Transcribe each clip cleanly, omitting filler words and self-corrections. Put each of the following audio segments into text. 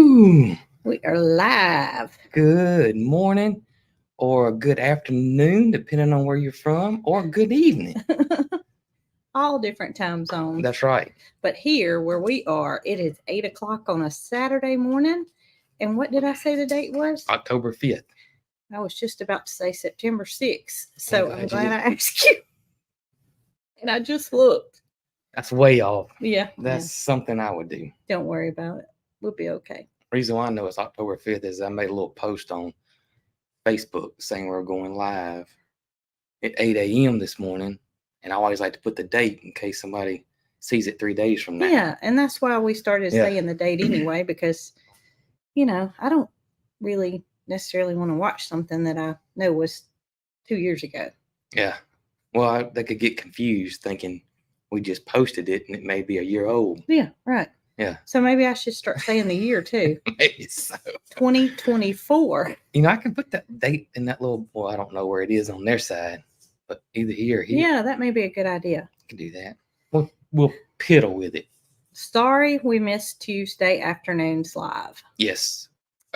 Woo! We are live. Good morning or good afternoon, depending on where you're from, or good evening. All different time zones. That's right. But here where we are, it is 8 o'clock on a Saturday morning. And what did I say the date was? October 5th. I was just about to say September 6th. So I'm glad you I asked you. And I just looked. That's way off. Yeah. That's something I would do. Don't worry about it. We'll be okay. Reason why I know it's October 5th is I made a little post on Facebook saying we're going live at 8 a.m. this morning. And I always like to put the date in case somebody sees it 3 days from now. Yeah, and that's why we started saying the date anyway, because, I don't really necessarily want to watch something that I know was 2 years ago. Yeah. Well, they could get confused thinking we just posted it and it may be a year old. Yeah, right. Yeah. So maybe I should start saying the year too. Maybe so. 2024. I can put that date in that little, well, I don't know where it is on their side, but either here or here. Yeah, that may be a good idea. I can do that. We'll piddle with it. Sorry we missed Tuesday afternoon's live. Yes.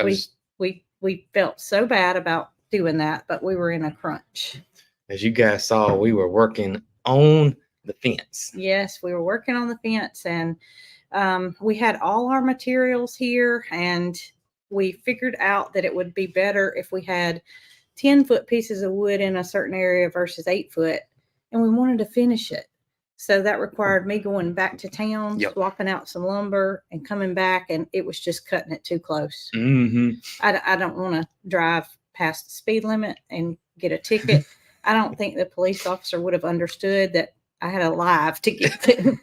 We felt so bad about doing that, but we were in a crunch. As you guys saw, we were working on the fence. Yes, we were working on the fence, and we had all our materials here, and we figured out that it would be better if we had 10-foot pieces of wood in a certain area versus 8-foot, and we wanted to finish it. So that required me going back to town, swapping out some lumber and coming back, and it was just cutting it too close. Mm-hmm. I don't want to drive past the speed limit and get a ticket. I don't think the police officer would have understood that I had a live to get to.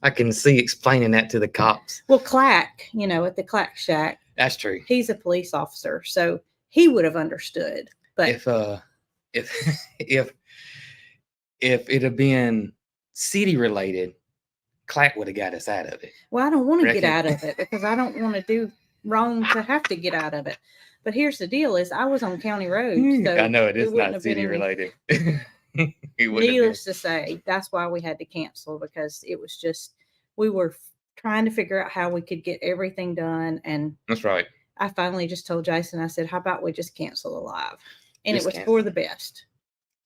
I can see explaining that to the cops. Well, Clack, at the Clack Shack. That's true. He's a police officer, so he would have understood. But if it had been city related, Clack would have got us out of it. Well, I don't want to get out of it because I don't want to do wrong to have to get out of it. But here's the deal: is I was on county road. So I know it is not city related. Needless to say, that's why we had to cancel, because it was just, we were trying to figure out how we could get everything done. And that's right. I finally just told Jason, I said, how about we just cancel the live? And it was for the best.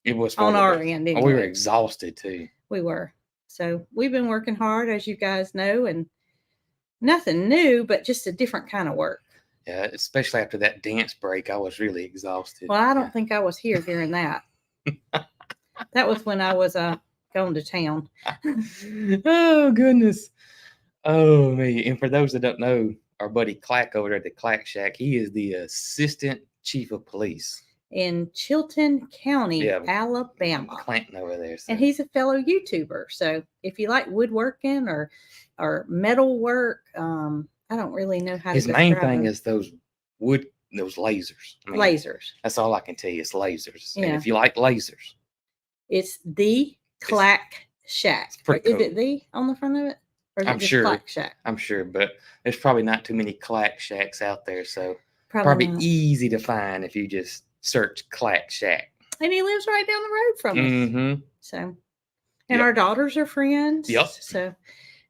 It was on our end. Anyway. We were exhausted too. We were. So we've been working hard, as you guys know, and nothing new, but just a different kind of work. Yeah, especially after that dance break, I was really exhausted. Well, I don't think I was here during that. That was when I was going to town. Oh, goodness. Oh, me. And for those that don't know, our buddy Clack over there at the Clack Shack, he is the assistant chief of police in Chilton County, Alabama. Clanton over there. So. And he's a fellow YouTuber. So if you like woodworking or metal work, I don't really know how his to main thing is those lasers. Lasers. That's all I can tell you. It's lasers. Yeah. And if you like lasers, it's the Clack Shack. Cool. Is it the on the front of it? Or is it just Clack Shack? I'm sure, but there's probably not too many Clack Shacks out there, so probably easy to find if you just search Clack Shack. And he lives right down the road from us. Mm-hmm. So, and our daughters are friends. Yep. So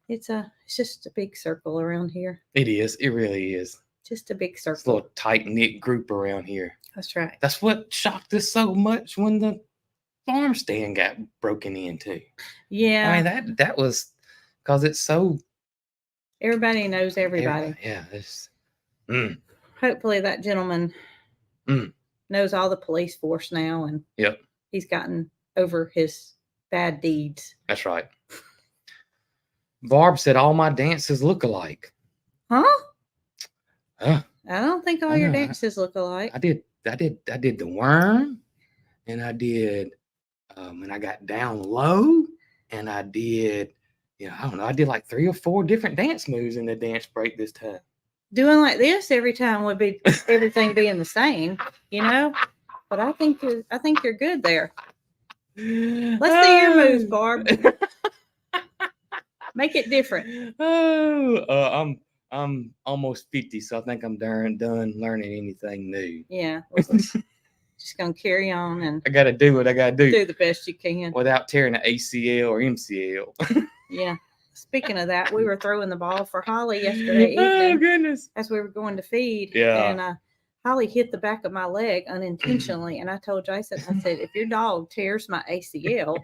it's just a big circle around here. It is. It really is. Just a big circle. It's a little tight-knit group around here. That's right. That's what shocked us so much when the farm stand got broken into. Yeah. I mean, that was because it's so... Everybody knows everybody. Yeah. Hopefully that gentleman knows all the police force now, and he's gotten over his bad deeds. That's right. Barb said all my dances look alike. Huh? I don't think all your dances look alike. I did the worm, and I did and I got down low, and I did I don't know, I did like 3 or 4 different dance moves in the dance break this time. Doing like this every time would be everything being the same, But I think you're good there. Let's see your moves, Barb. Make it different. I'm almost 50, so I think I'm done learning anything new. Yeah. Just gonna carry on, and I gotta do what I gotta do. Do the best you can without tearing an ACL or MCL. Yeah. speaking of that, we were throwing the ball for Holly yesterday Oh evening goodness. as we were going to feed. Yeah. And Holly hit the back of my leg unintentionally. And I told Jason, I said, if your dog tears my ACL,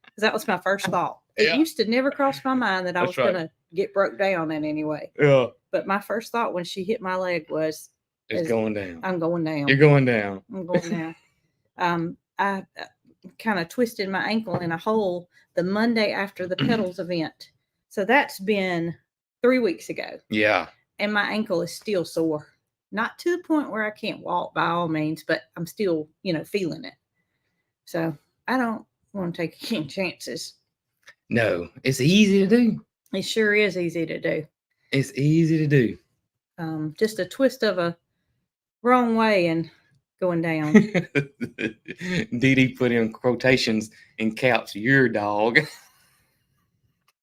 because that was my first thought. It Yeah. used to never cross my mind that I That's was going to get broke down in any way. Yeah. But my first thought when she hit my leg was, It's going down. I'm going down. You're going down. I'm going down. I kind of twisted my ankle in a hole the Monday after the pedals event. So that's been 3 weeks ago. Yeah. And my ankle is still sore. Not to the point where I can't walk by all means, but I'm still, feeling it. So I don't want to take any chances. No, it's easy to do. It sure is easy to do. It's easy to do. Just a twist of a wrong way and going down. Dee Dee put in quotations in caps, your dog.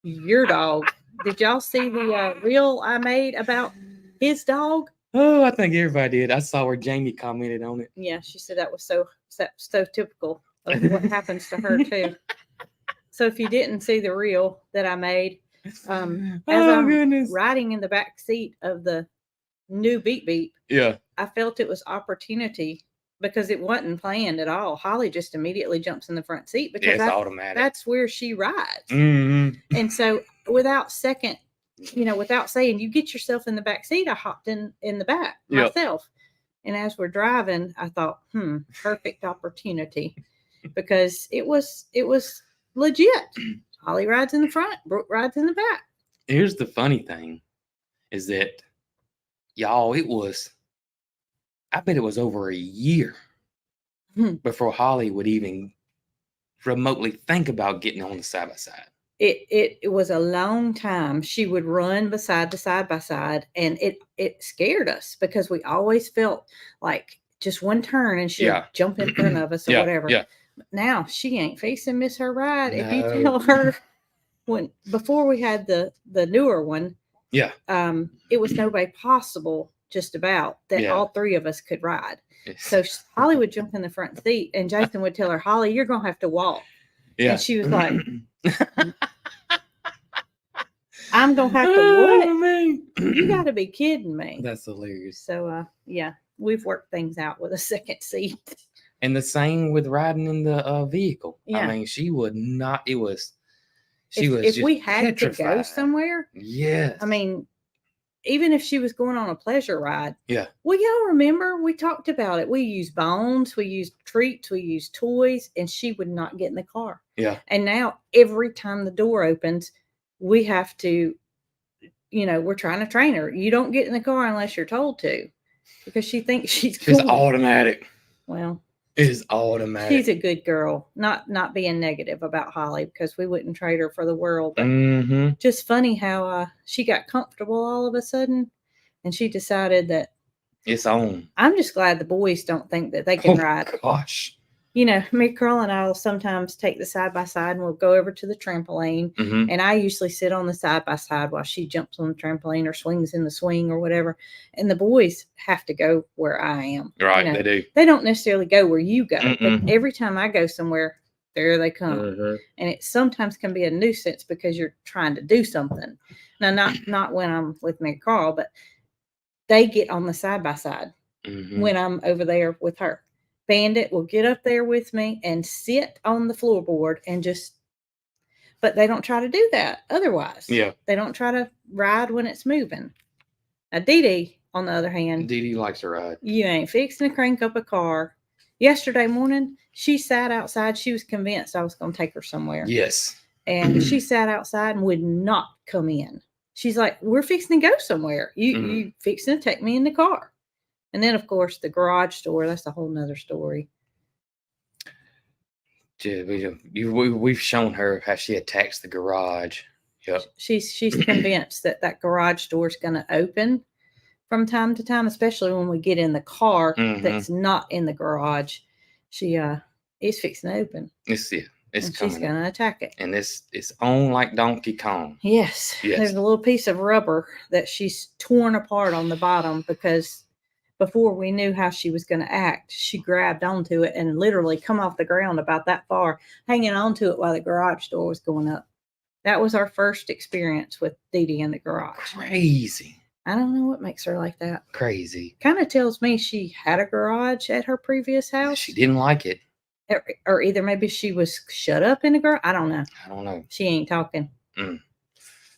Your dog. Did y'all see the reel I made about his dog? Oh, I think everybody did. I saw where Jamie commented on it. Yeah, she said that was so typical of what happens to her too. So if you didn't see the reel that I made, as I'm riding in the back seat of the new Beep Beep, yeah, I felt it was opportunity because it wasn't planned at all. Holly just immediately jumps in the front seat because it's automatic. That's where she rides. Mm-hmm. And so without saying, you get yourself in the back seat, I hopped in the back myself. And as we're driving, I thought, perfect opportunity because it was legit. Holly rides in the front, Brooke rides in the back. Here's the funny thing is that, y'all, I bet it was over a year before Holly would even remotely think about getting on the side-by-side. It was a long time. She would run beside the side-by-side, and it scared us because we always felt like just one turn and she'd jump in front of us or whatever. Yeah. Now she ain't fixing to miss her ride. No. If you tell her before we had the newer one, it was no way possible just about that all three of us could ride. So Holly would jump in the front seat and Jason would tell her, Holly, you're gonna have to walk. Yeah. And she was like, I'm gonna have to what? You gotta be kidding me. That's hilarious. So we've worked things out with a second seat. And the same with riding in the vehicle. Yeah. I mean, she would not. It was. She was. If we had petrified to go somewhere, yes. I mean, even if she was going on a pleasure ride, yeah. Well, y'all remember we talked about it. We used bones, we used treats, we used toys, and she would not get in the car. Yeah. And now every time the door opens, we have to, we're trying to train her. You don't get in the car unless you're told to, because she thinks she's cool. It's automatic. Well. It is automatic. She's a good girl. Not being negative about Holly because we wouldn't trade her for the world. But just funny how she got comfortable all of a sudden, and she decided that it's on. I'm just glad the boys don't think that they can ride. Gosh. Me, Carl, and I will sometimes take the side-by-side and we'll go over to the trampoline. Mm-hmm. And I usually sit on the side-by-side while she jumps on the trampoline or swings in the swing or whatever. And the boys have to go where I am. Right, they do. They don't necessarily go where you go. But every time I go somewhere, there they come. Mm-hmm. And it sometimes can be a nuisance because you're trying to do something. Now, not when I'm with me and Carl, but they get on the side-by-side when I'm over there with her. Bandit will get up there with me and sit on the floorboard and but they don't try to do that otherwise. Yeah. They don't try to ride when it's moving. Now, Dee Dee, on the other hand. Dee Dee likes to ride. You ain't fixing to crank up a car. Yesterday morning, she sat outside. She was convinced I was going to take her somewhere. Yes. And she sat outside and would not come in. She's like, we're fixing to go somewhere. You fixing to take me in the car. And then, of course, the garage door, that's a whole nother story. We've shown her how she attacks the garage. Yep. She's convinced that garage door is going to open from time to time, especially when we get in the car that's not in the garage. She is fixing to open. It's coming. She's going to attack it. And it's on like Donkey Kong. Yes. There's a little piece of rubber that she's torn apart on the bottom because before we knew how she was going to act, she grabbed onto it and literally come off the ground about that far, hanging onto it while the garage door was going up. That was our first experience with Dee Dee in the garage. Crazy. I don't know what makes her like that. Crazy. Kind of tells me she had a garage at her previous house. She didn't like it. Or either maybe she was shut up in the garage. I don't know. I don't know. She ain't talking.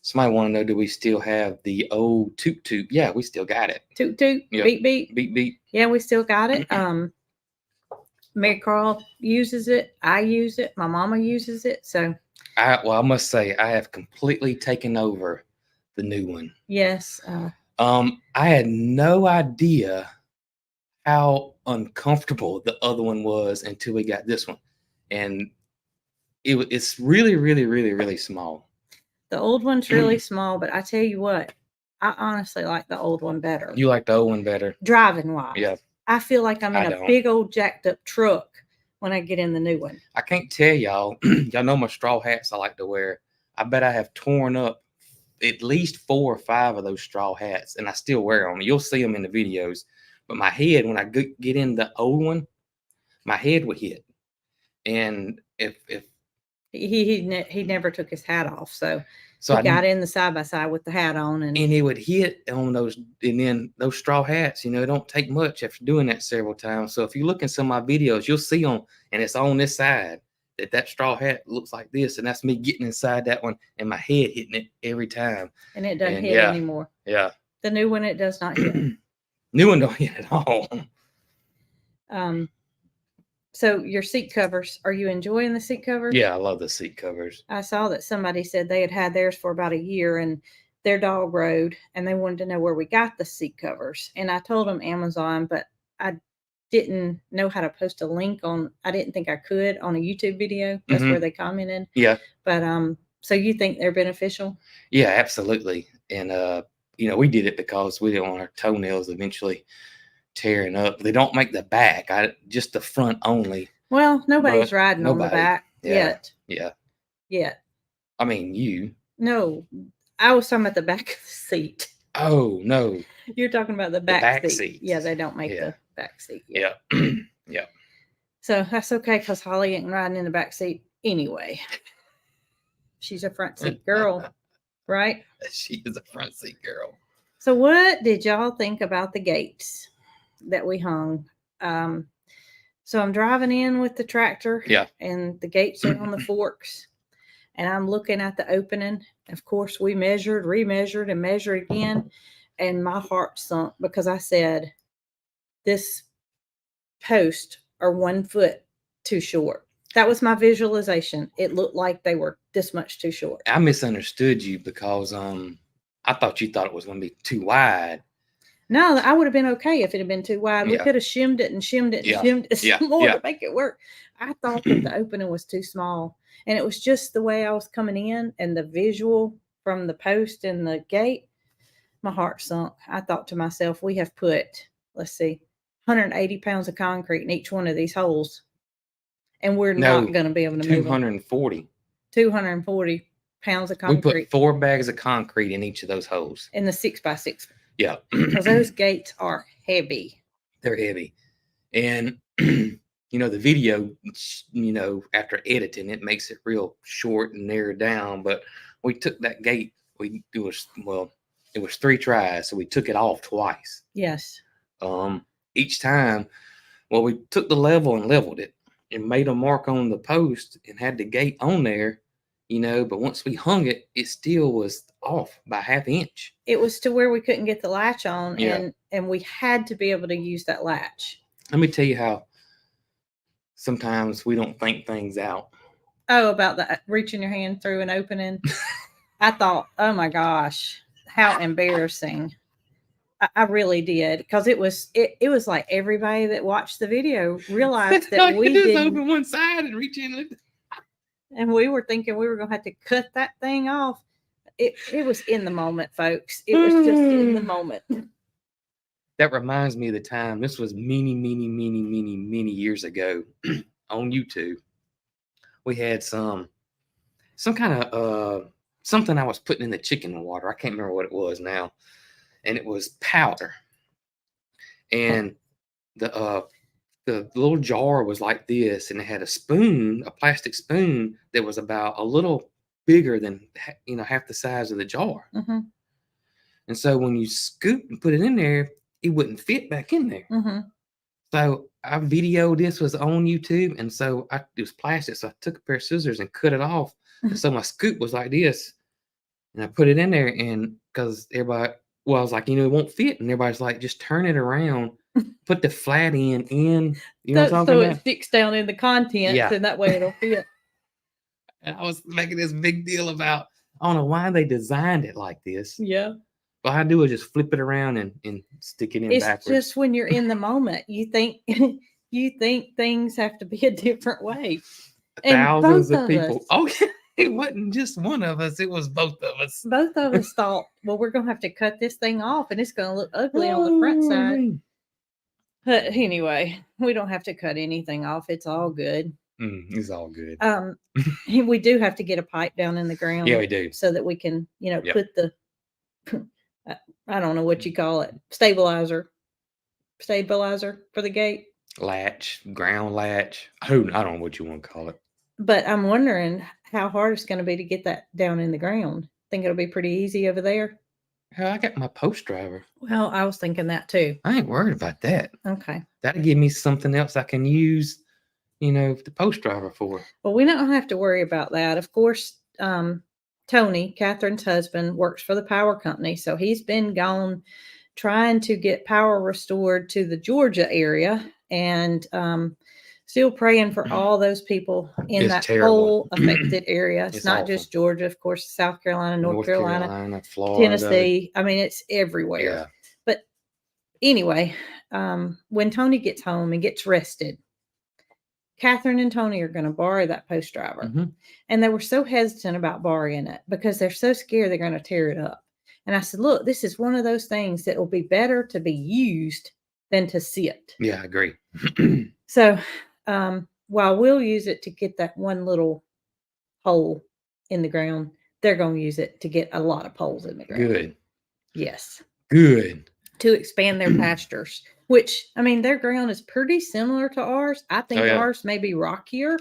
Somebody want to know, do we still have the old toot toot? Yeah, we still got it. Toot toot, Yep. beep beep. Beep beep. Yeah, we still got it. Mary Carl uses it. I use it. My mama uses it. So I must say, I have completely taken over the new one. yes. I had no idea how uncomfortable the other one was until we got this one, and it's really, really, really, really small. The old one's really small, but I tell you what, I honestly like the old one better. You like the old one better? Driving wise. Yeah. I feel like I'm in a big old jacked up truck when I get in the new one. I can't tell y'all. Y'all know my straw hats I like to wear. I bet I have torn up at least 4 or 5 of those straw hats, and I still wear them. You'll see them in the videos. But my head, when I get in the old one, my head would hit. And if he never took his hat off, so he got in the side by side with the hat on, and it would hit on those, and then those straw hats. It don't take much after doing that several times. So if you look in some of my videos, you'll see them, and it's on this side that straw hat looks like this, and that's me getting inside that one, and my head hitting it every time. And it doesn't hit anymore. Yeah, the new one, it does not hit. New one don't hit at all. So your seat covers, are you enjoying the seat covers? Yeah, I love the seat covers. I saw that somebody said they had theirs for about a year, and their dog rode, and they wanted to know where we got the seat covers. And I told them Amazon, but I didn't know how to post a link on. I didn't think I could on a YouTube video. That's where they commented. Yeah. But so you think they're beneficial? Yeah, absolutely. And we did it because we didn't want our toenails eventually tearing up. They don't make the back, just the front only. Well, nobody's riding on the back yet. Yeah. Yet. I mean, you. No, I was talking about the back of the seat. Oh, no. You're talking about the back seat. Yeah, they don't make the back seat yet. Yeah. Yeah. So that's okay, because Holly ain't riding in the back seat anyway. She's a front seat girl, right? She is a front seat girl. So what did y'all think about the gates that we hung? So I'm driving in with the tractor. Yeah. And the gates are on the forks. And I'm looking at the opening. Of course, we measured, remeasured, and measured again. And my heart sunk because I said, this post are 1 foot too short. That was my visualization. It looked like they were this much too short. I misunderstood you because I thought you thought it was going to be too wide. No, I would have been okay if it had been too wide. We could have shimmed it and shimmed it and shimmed it some more to make it work. I thought that the opening was too small. And it was just the way I was coming in and the visual from the post and the gate. My heart sunk. I thought to myself, we have put, 180 pounds of concrete in each one of these holes. And we're not going to be able to move 240. 240 pounds of concrete. We put 4 bags of concrete in each of those holes. In the 6x6. Yeah. Because those gates are heavy. They're heavy. And, the video, after editing, it makes it real short and narrowed down. But we took that gate. It was 3 tries. So we took it off twice. Yes. Each time, we took the level and leveled it and made a mark on the post and had the gate on there, but once we hung it, it still was off by 1/2 inch. It was to where we couldn't get the latch on, and we had to be able to use that latch. Let me tell you how sometimes we don't think things out. Oh, about the reaching your hand through an opening. I thought, oh my gosh, how embarrassing. I really did, because it was like everybody that watched the video realized that we didn't open one side and reach in, and we were thinking we were going to have to cut that thing off. It was in the moment, folks. It was just in the moment. That reminds me of the time. This was many years ago on YouTube. We had some kind of something I was putting in the chicken water. I can't remember what it was now. And it was powder. And the little jar was like this, and it had a spoon, a plastic spoon that was about a little bigger than half the size of the jar. Mm-hmm. And so when you scoop and put it in there, it wouldn't fit back in there. Mm-hmm. So I videoed this was on YouTube, and so it was plastic. So I took a pair of scissors and cut it off. And so my scoop was like this, and I put it in there, and because everybody, well, I was like, it won't fit, and everybody's like, just turn it around, put the flat end in. You know what I'm talking So about? it sticks down in the contents, Yeah. and that way it'll fit. And I was making this big deal about, I don't know why they designed it like this. Yeah. All I do is just flip it around and stick it in It's backwards. just when you're in the moment, you think things have to be a different way. And Thousands both of of people. us- Oh, it wasn't just one of us. It was both of us. Both of us thought, well, we're going to have to cut this thing off and it's going to look ugly on the front side. But anyway, we don't have to cut anything off. It's all good. It's all good. We do have to get a pipe down in the ground. Yeah, we do. So that we can, Yep. put the, I don't know what you call it, stabilizer for the gate. Latch, ground latch. I don't know what you want to call it. But I'm wondering how hard it's going to be to get that down in the ground. Think it'll be pretty easy over there? Hell, I got my post driver. Well, I was thinking that too. I ain't worried about that. Okay. That'll give me something else I can use, the post driver for. Well, we don't have to worry about that. Of course, Tony, Catherine's husband, works for the power company. So he's been gone trying to get power restored to the Georgia area, and still praying for all those people in that whole affected area. It's not awful. Just Georgia, of course, South Carolina, North Carolina, Florida, Tennessee. I mean, it's everywhere. Yeah. But anyway, when Tony gets home and gets rested, Catherine and Tony are going to borrow that post driver. Mm-hmm. And they were so hesitant about borrowing it because they're so scared they're going to tear it up. And I said, look, this is one of those things that will be better to be used than to sit. Yeah, I agree. So while we'll use it to get that one little hole in the ground, they're going to use it to get a lot of poles in the ground. Good. Yes. Good. To expand their pastures, which, I mean, their ground is pretty similar to ours. I think ours may be rockier.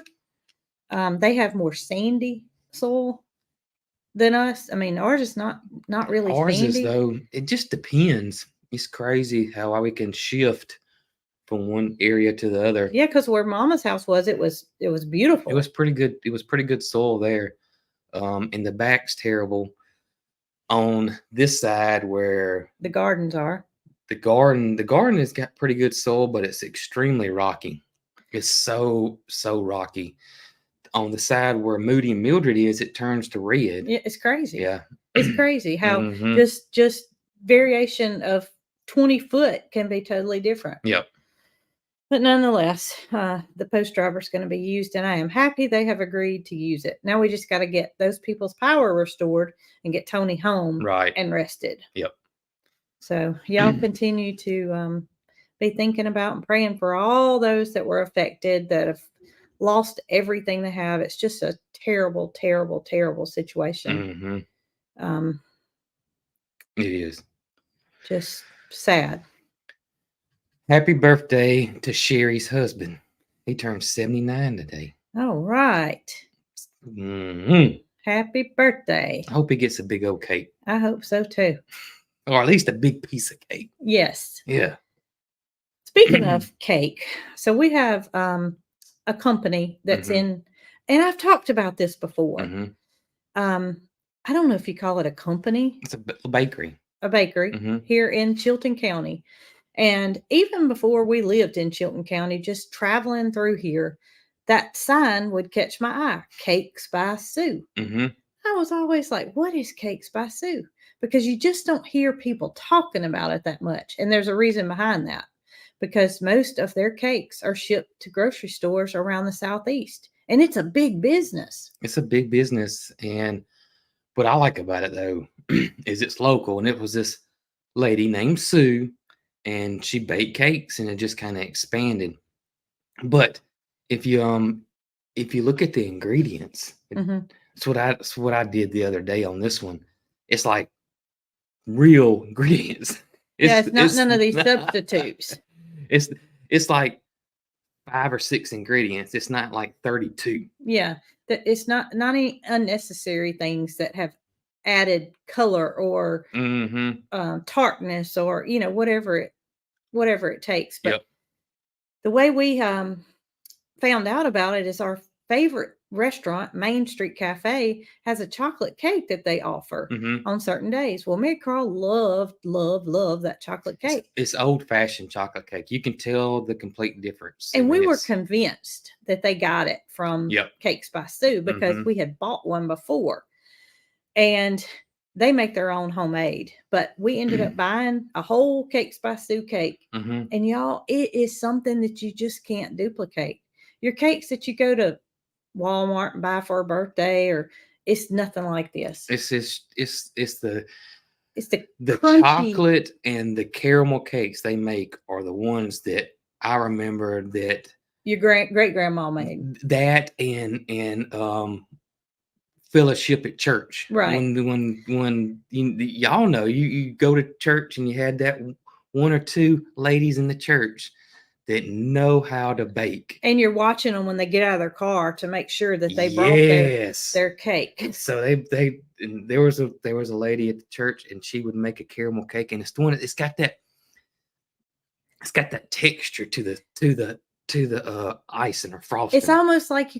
They have more sandy soil than us. I mean, ours is not really ours sandy. Is, though, it just depends. It's crazy how we can shift from one area to the other. Yeah, because where Mama's house was, it was beautiful. It was pretty good. It was pretty good soil there. And the back's terrible. On this side where the gardens are. The garden has got pretty good soil, but it's extremely rocky. It's so rocky. On the side where Moody and Mildred is, it turns to red. Yeah, it's crazy. Yeah. It's crazy how just variation of 20 foot can be totally different. Yep. But nonetheless, the post driver is going to be used, and I am happy they have agreed to use it. Now we just got to get those people's power restored and get Tony home and rested. Yep. So y'all continue to be thinking about and praying for all those that were affected, that have lost everything they have. It's just a terrible, terrible, terrible situation. It is. Just sad. Happy birthday to Sherry's husband. He turned 79 today. All right. Happy birthday. I hope he gets a big old cake. I hope so too. Or at least a big piece of cake. Yes. Yeah. Speaking of cake, so we have a company that's in, and I've talked about this before. I don't know if you call it a company. It's a bakery. A bakery here in Chilton County. And even before we lived in Chilton County, just traveling through here, that sign would catch my eye, Cakes by Sue. I was always like, what is Cakes by Sue? Because you just don't hear people talking about it that much. And there's a reason behind that, because most of their cakes are shipped to grocery stores around the Southeast. And it's a big business. It's a big business. And what I like about it, though, is it's local. And it was this lady named Sue, and she baked cakes, and it just kind of expanded. But if you look at the ingredients, it's what I did the other day on this one. It's like real ingredients. It's not none of these substitutes. It's like 5 or 6 ingredients. It's not like 32. Yeah, that it's not any unnecessary things that have added color or Mm-hmm. tartness or whatever it takes. But Yep. the way we found out about it is our favorite restaurant, Main Street Cafe, has a chocolate cake that they offer Mm-hmm. on certain days. Well, me and Carl loved that chocolate cake. It's old-fashioned chocolate cake. You can tell the complete difference. And I we mean, were it's convinced that they got it from yep. Cakes by Sue because Mm-hmm. we had bought one before. And they make their own homemade. But we ended up buying a whole Cakes by Sue cake. Mm-hmm. And y'all, it is something that you just can't duplicate. Your cakes that you go to Walmart and buy for a birthday, or it's nothing like this. It's the It's the crunchy. chocolate and the caramel cakes they make are the ones that I remember that Your great grandma made. that and fellowship at church. Right. When y'all know you go to church and you had that one or two ladies in the church that know how to bake. And you're watching them when they get out of their car to make sure that they brought their cake. So there was a lady at the church and she would make a caramel cake, and it's the one it's got that texture to the icing or frosting. It's almost like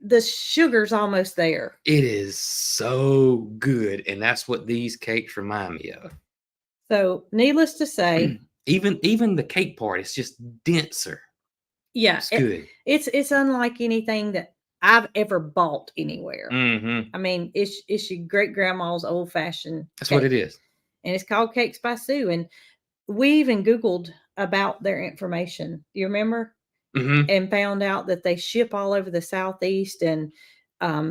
the sugar's almost there. It is so good, and that's what these cakes remind me of. So, needless to say, even the cake part is just denser. Yeah, it's good. It's unlike anything that I've ever bought anywhere. Mm-hmm. I mean, it's your great grandma's old fashioned. That's cake. What it is, and it's called Cakes by Sue. And we even Googled about their information. You remember? Mm-hmm. And found out that they ship all over the Southeast and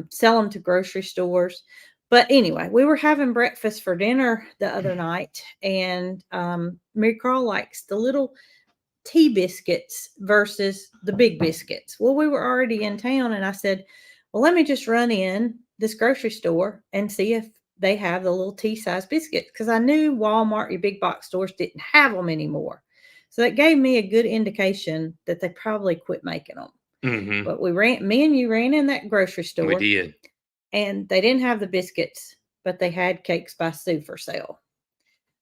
sell them to grocery stores. But anyway, we were having breakfast for dinner the other night, and Mary Carl likes the little tea biscuits versus the big biscuits. Well, we were already in town, and I said, well, let me just run in this grocery store and see if they have the little tea-size biscuits, because I knew Walmart, your big box stores, didn't have them anymore. So that gave me a good indication that they probably quit making them. Mm-hmm. But me and you ran in that grocery store. We did. And they didn't have the biscuits, but they had Cakes by Sue for sale.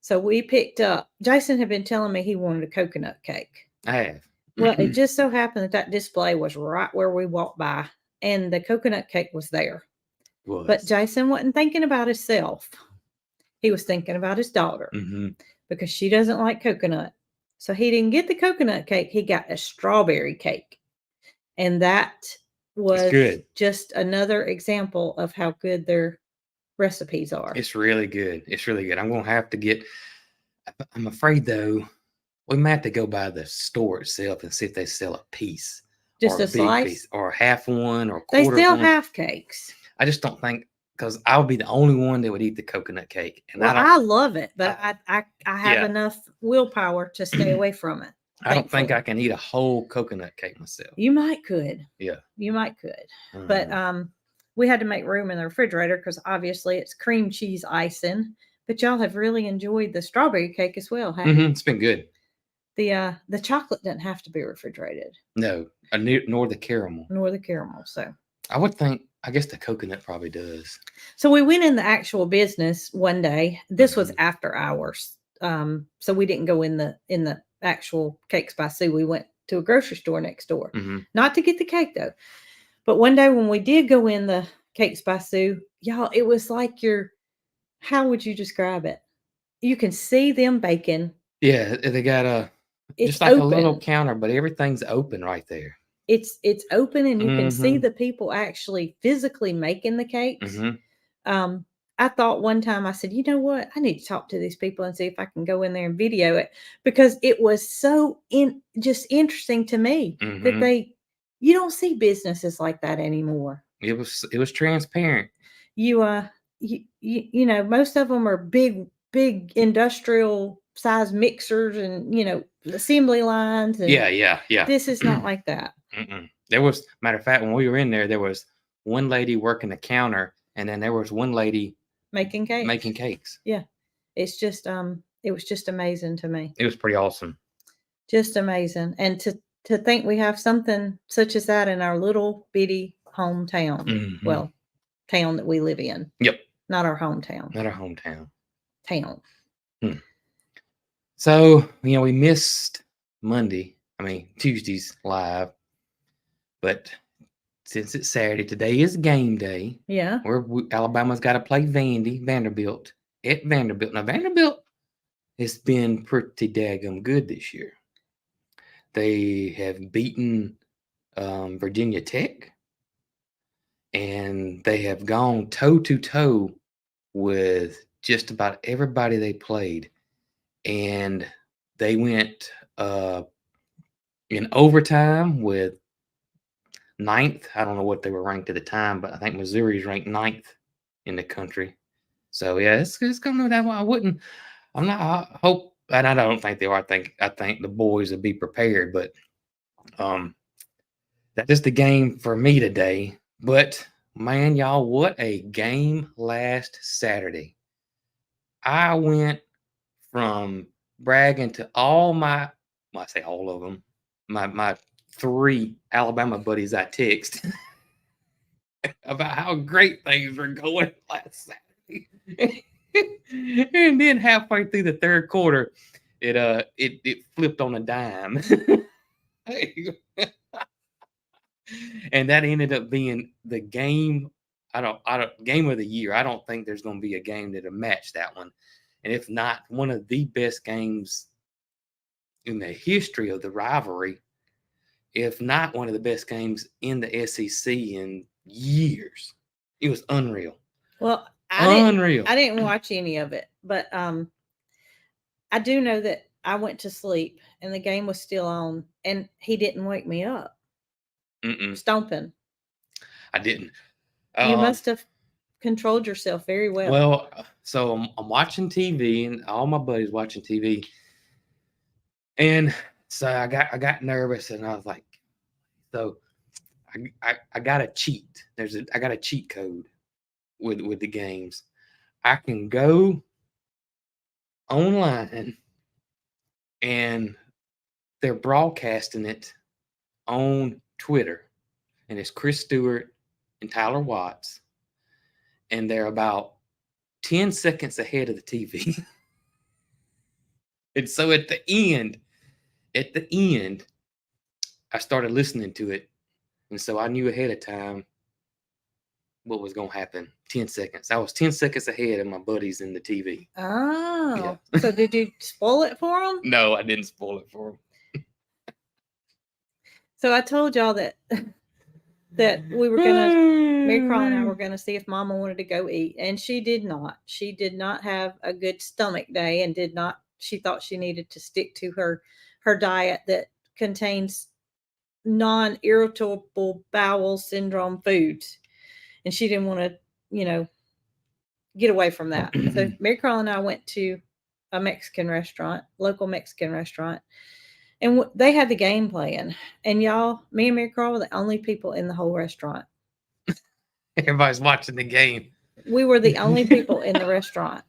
So we picked up, Jason had been telling me he wanted a coconut cake. I have. Well, it just so happened that display was right where we walked by, and the coconut cake was there. But Jason wasn't thinking about himself. He was thinking about his daughter, because she doesn't like coconut. So he didn't get the coconut cake. He got a strawberry cake. And that was just another example of how good their recipes are. It's really good. It's really good. I'm going to have to get, I'm afraid though, we might have to go by the store itself and see if they sell a piece. Just a slice? Piece, or half one or quarter. They sell half cakes. I just don't think, because I would be the only one that would eat the coconut cake. And well, I love it, but I have enough willpower to stay away from it. I don't think I can eat a whole coconut cake myself. You might could. Yeah. You might could. But we had to make room in the refrigerator because obviously it's cream cheese icing. But y'all have really enjoyed the strawberry cake as well, haven't you? It's been good. The chocolate doesn't have to be refrigerated. No, nor the caramel. So I would think, I guess the coconut probably does. So we went in the actual business one day. This was after hours. So we didn't go in the actual Cakes by Sue. We went to a grocery store next door. Not to get the cake though. But one day when we did go in the Cakes by Sue, y'all, it was like how would you describe it? You can see them baking. Yeah, they got just like open. A little counter, but everything's open right there. It's open, and you can see the people actually physically making the cakes. I thought one time, I said, you know what? I need to talk to these people and see if I can go in there and video it, because it was so just interesting to me that you don't see businesses like that anymore. It was transparent. You know, most of them are big industrial size mixers and, assembly lines. And yeah. This is not like that. There was, matter of fact, when we were in there was one lady working the counter, and then there was one lady making cakes. Yeah. It's just, it was just amazing to me. It was pretty awesome. Just amazing. And to think we have something such as that in our little bitty hometown. Mhm. Well, town that we live in. Yep. Not our hometown. Not our hometown. Town. So, we missed Tuesday's live, but since it's Saturday, today is game day. Yeah. Where Alabama's got to play Vanderbilt at Vanderbilt. Now, Vanderbilt has been pretty daggum good this year. They have beaten Virginia Tech, and they have gone toe-to-toe with just about everybody they played. And they went in overtime with ninth. I don't know what they were ranked at the time, but I think Missouri's ranked ninth in the country. So yeah, it's coming that way. I hope, and I don't think they are. I think the boys will be prepared, but that's just the game for me today. But man, y'all, what a game last Saturday. I went from bragging to I say all of them, my 3 Alabama buddies I text about how great things were going last Saturday. And then halfway through the third quarter, it flipped on a dime. And that ended up being the game. Game of the year. I don't think there's going to be a game that'll match that one. And if not, one of the best games in the history of the rivalry, if not one of the best games in the SEC in years. It was unreal. Well, Unreal. I didn't watch any of it, but I do know that I went to sleep and the game was still on, and he didn't wake me up. Stomping. I didn't. You must have controlled yourself very well. Well, so I'm watching TV, and all my buddies watching TV, and so I got nervous, and I was like, so I got a cheat. I got a cheat code with the games. I can go online, and they're broadcasting it on Twitter, and it's Chris Stewart and Tyler Watts, and they're about 10 seconds ahead of the TV. And so at the end, I started listening to it, and so I knew ahead of time what was going to happen. 10 seconds. I was 10 seconds ahead of my buddies in the TV. Oh. Yeah. So did you spoil it for them? No, I didn't spoil it for them. So I told y'all that we were going to, Mary Carl and I were going to see if Mama wanted to go eat, and she did not. She did not have a good stomach day, and she thought she needed to stick to her diet that contains non-irritable bowel syndrome foods. And she didn't want to, get away from that. So Mary Carl and I went to a local Mexican restaurant, and they had the game playing. And y'all, me and Mary Carl were the only people in the whole restaurant. Everybody's watching the game. We were the only people in the restaurant.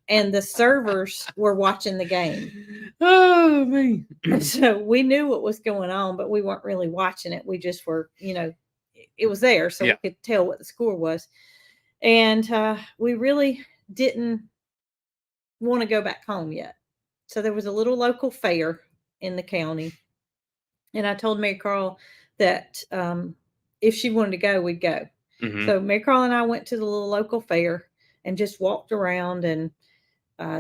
And the servers were watching the game. Oh, man. So we knew what was going on, but we weren't really watching it. We just were, it was there, so we could tell what the score was. And we really didn't want to go back home yet. So there was a little local fair in the county. And I told Mary Carl that if she wanted to go, we'd go. Mm-hmm. So Mary Carl and I went to the little local fair and just walked around, and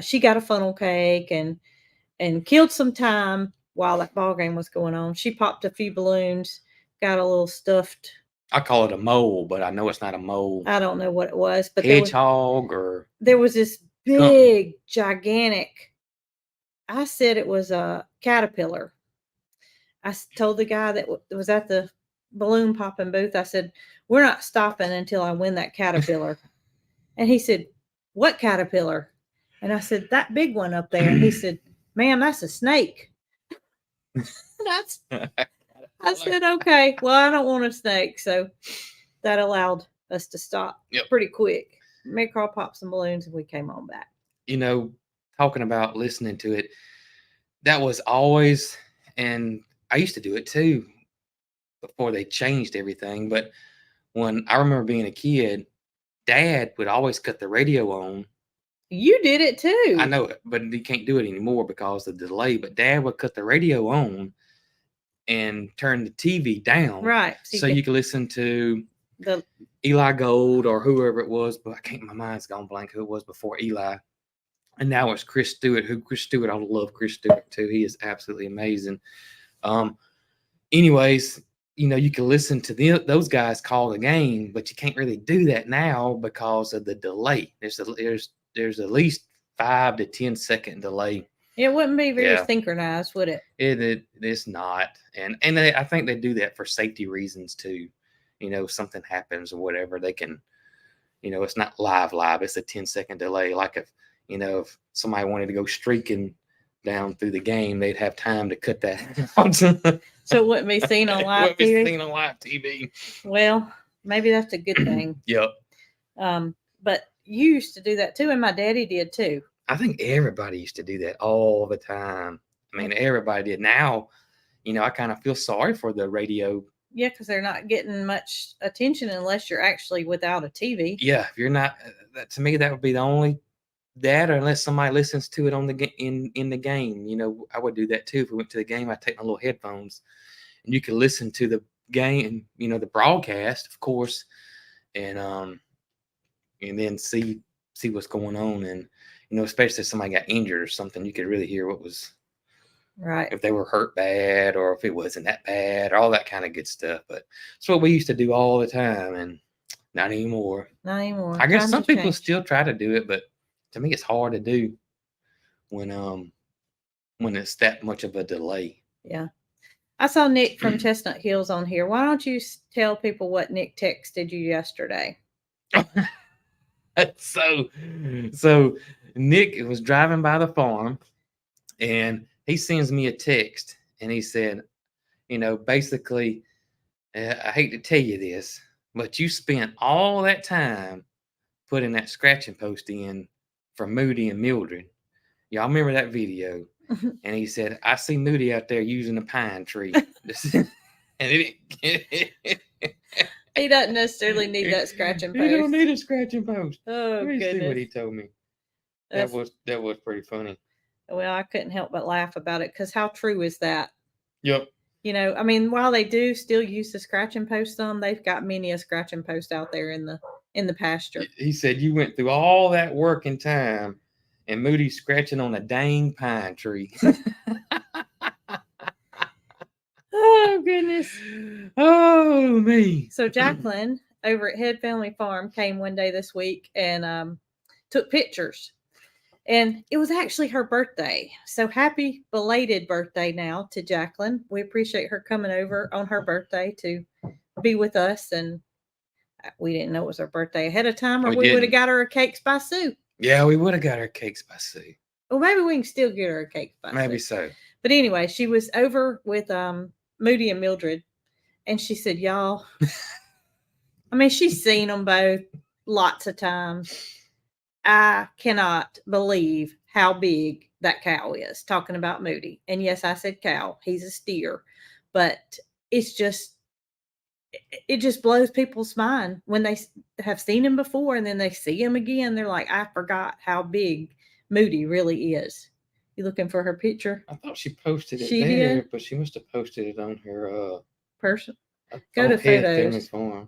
she got a funnel cake and killed some time while that ball game was going on. She popped a few balloons, got a little stuffed. I call it a mole, but I know it's not a mole. I don't know what it was, but hedgehog there was this big, gigantic. I said it was a caterpillar. I told the guy that was at the balloon popping booth, I said, "We're not stopping until I win that caterpillar." And he said, "What caterpillar?" And I said, "That big one up there." And he said, "Ma'am, that's a snake." I said, "Okay, well, I don't want a snake." So that allowed us to stop pretty quick. Mary Carl popped some balloons, and we came on back. Talking about listening to it, that was always, and I used to do it too before they changed everything. But when I remember being a kid, Dad would always cut the radio on. You did it too. I know it, but you can't do it anymore because of the delay. But Dad would cut the radio on and turn the TV down, right? So you could listen to the Eli Gold or whoever it was. But I can't. My mind's gone blank who it was before Eli. And now it's Chris Stewart. I love Chris Stewart too. He is absolutely amazing. Anyways, you can listen to those guys call the game, but you can't really do that now because of the delay. There's at least 5 to 10 second delay. It wouldn't be very synchronized, would it? It's not, and I think they do that for safety reasons too. Something happens or whatever, they can, it's not live. It's a 10-second delay. Like if somebody wanted to go streaking down through the game, they'd have time to cut that out. So it wouldn't be seen on live TV? Wouldn't be seen on live TV. Well, maybe that's a good thing. Yep. But you used to do that too, and my daddy did too. I think everybody used to do that all the time. I mean, everybody did. Now, I kind of feel sorry for the radio. Yeah, because they're not getting much attention unless you're actually without a TV. Yeah, if you're not, to me, that would be the only that, or unless somebody listens to it on the in the game. I would do that too. If we went to the game, I'd take my little headphones, and you could listen to the game, the broadcast, of course, and then see what's going on, and especially if somebody got injured or something, you could really hear what was right, if they were hurt bad or if it wasn't that bad, all that kind of good stuff. But it's what we used to do all the time, and not anymore. Not anymore. I guess some people still try to do it, but to me, it's hard to do when it's that much of a delay. Yeah. I saw Nick from Chestnut Hills on here. Why don't you tell people what Nick texted you yesterday? So Nick was driving by the farm, and he sends me a text, and he said, basically, I hate to tell you this, but you spent all that time putting that scratching post in for Moody and Mildred. Y'all remember that video? And he said, I see Moody out there using a pine tree. And he doesn't necessarily need that scratching post. He don't need a scratching post. Oh, goodness. See what he told me. That was pretty funny. Well, I couldn't help but laugh about it, because how true is that? Yep. While they do still use the scratching post on, they've got many a scratching post out there in the pasture. He said you went through all that work and time, and Moody's scratching on a dang pine tree. Oh, goodness. Oh, me. So Jacqueline over at Head Family Farm came one day this week and took pictures. And it was actually her birthday. So happy belated birthday now to Jacqueline. We appreciate her coming over on her birthday to be with us. And we didn't know it was her birthday ahead of time, or we would have got her a Cakes by Sue. Yeah, we would have got her Cakes by Sue. Well, maybe we can still get her a Cakes by Sue. Maybe so. But anyway, she was over with Moody and Mildred. And she said, y'all, she's seen them both lots of times. I cannot believe how big that cow is, talking about Moody. And yes, I said cow. He's a steer. But it just blows people's mind when they have seen him before and then they see him again. They're like, I forgot how big Moody really is. You looking for her picture? I thought she posted it there, but she must have posted it on her person. Go to photos. Farm.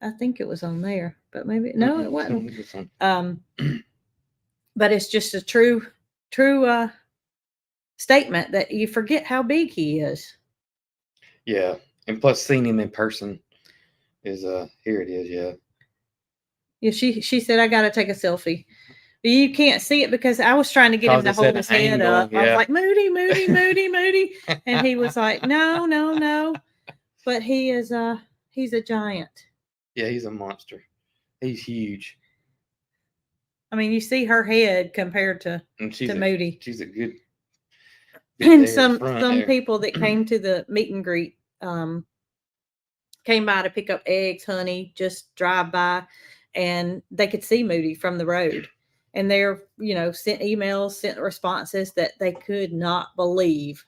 I think it was on there, but maybe no, it wasn't. But it's just a true statement that you forget how big he is. Yeah, and plus seeing him in person is here it is. Yeah. Yeah, she said I got to take a selfie. But you can't see it because I was trying to get him to hold his head up. Yeah. I was like, Moody, Moody, Moody, Moody, and he was like, no. But he is he's a giant. Yeah, he's a monster. He's huge. You see her head compared to Moody. She's a good. And some people that came to the meet and greet came by to pick up eggs, honey, just drive by, and they could see Moody from the road. and they're, sent emails, sent responses that they could not believe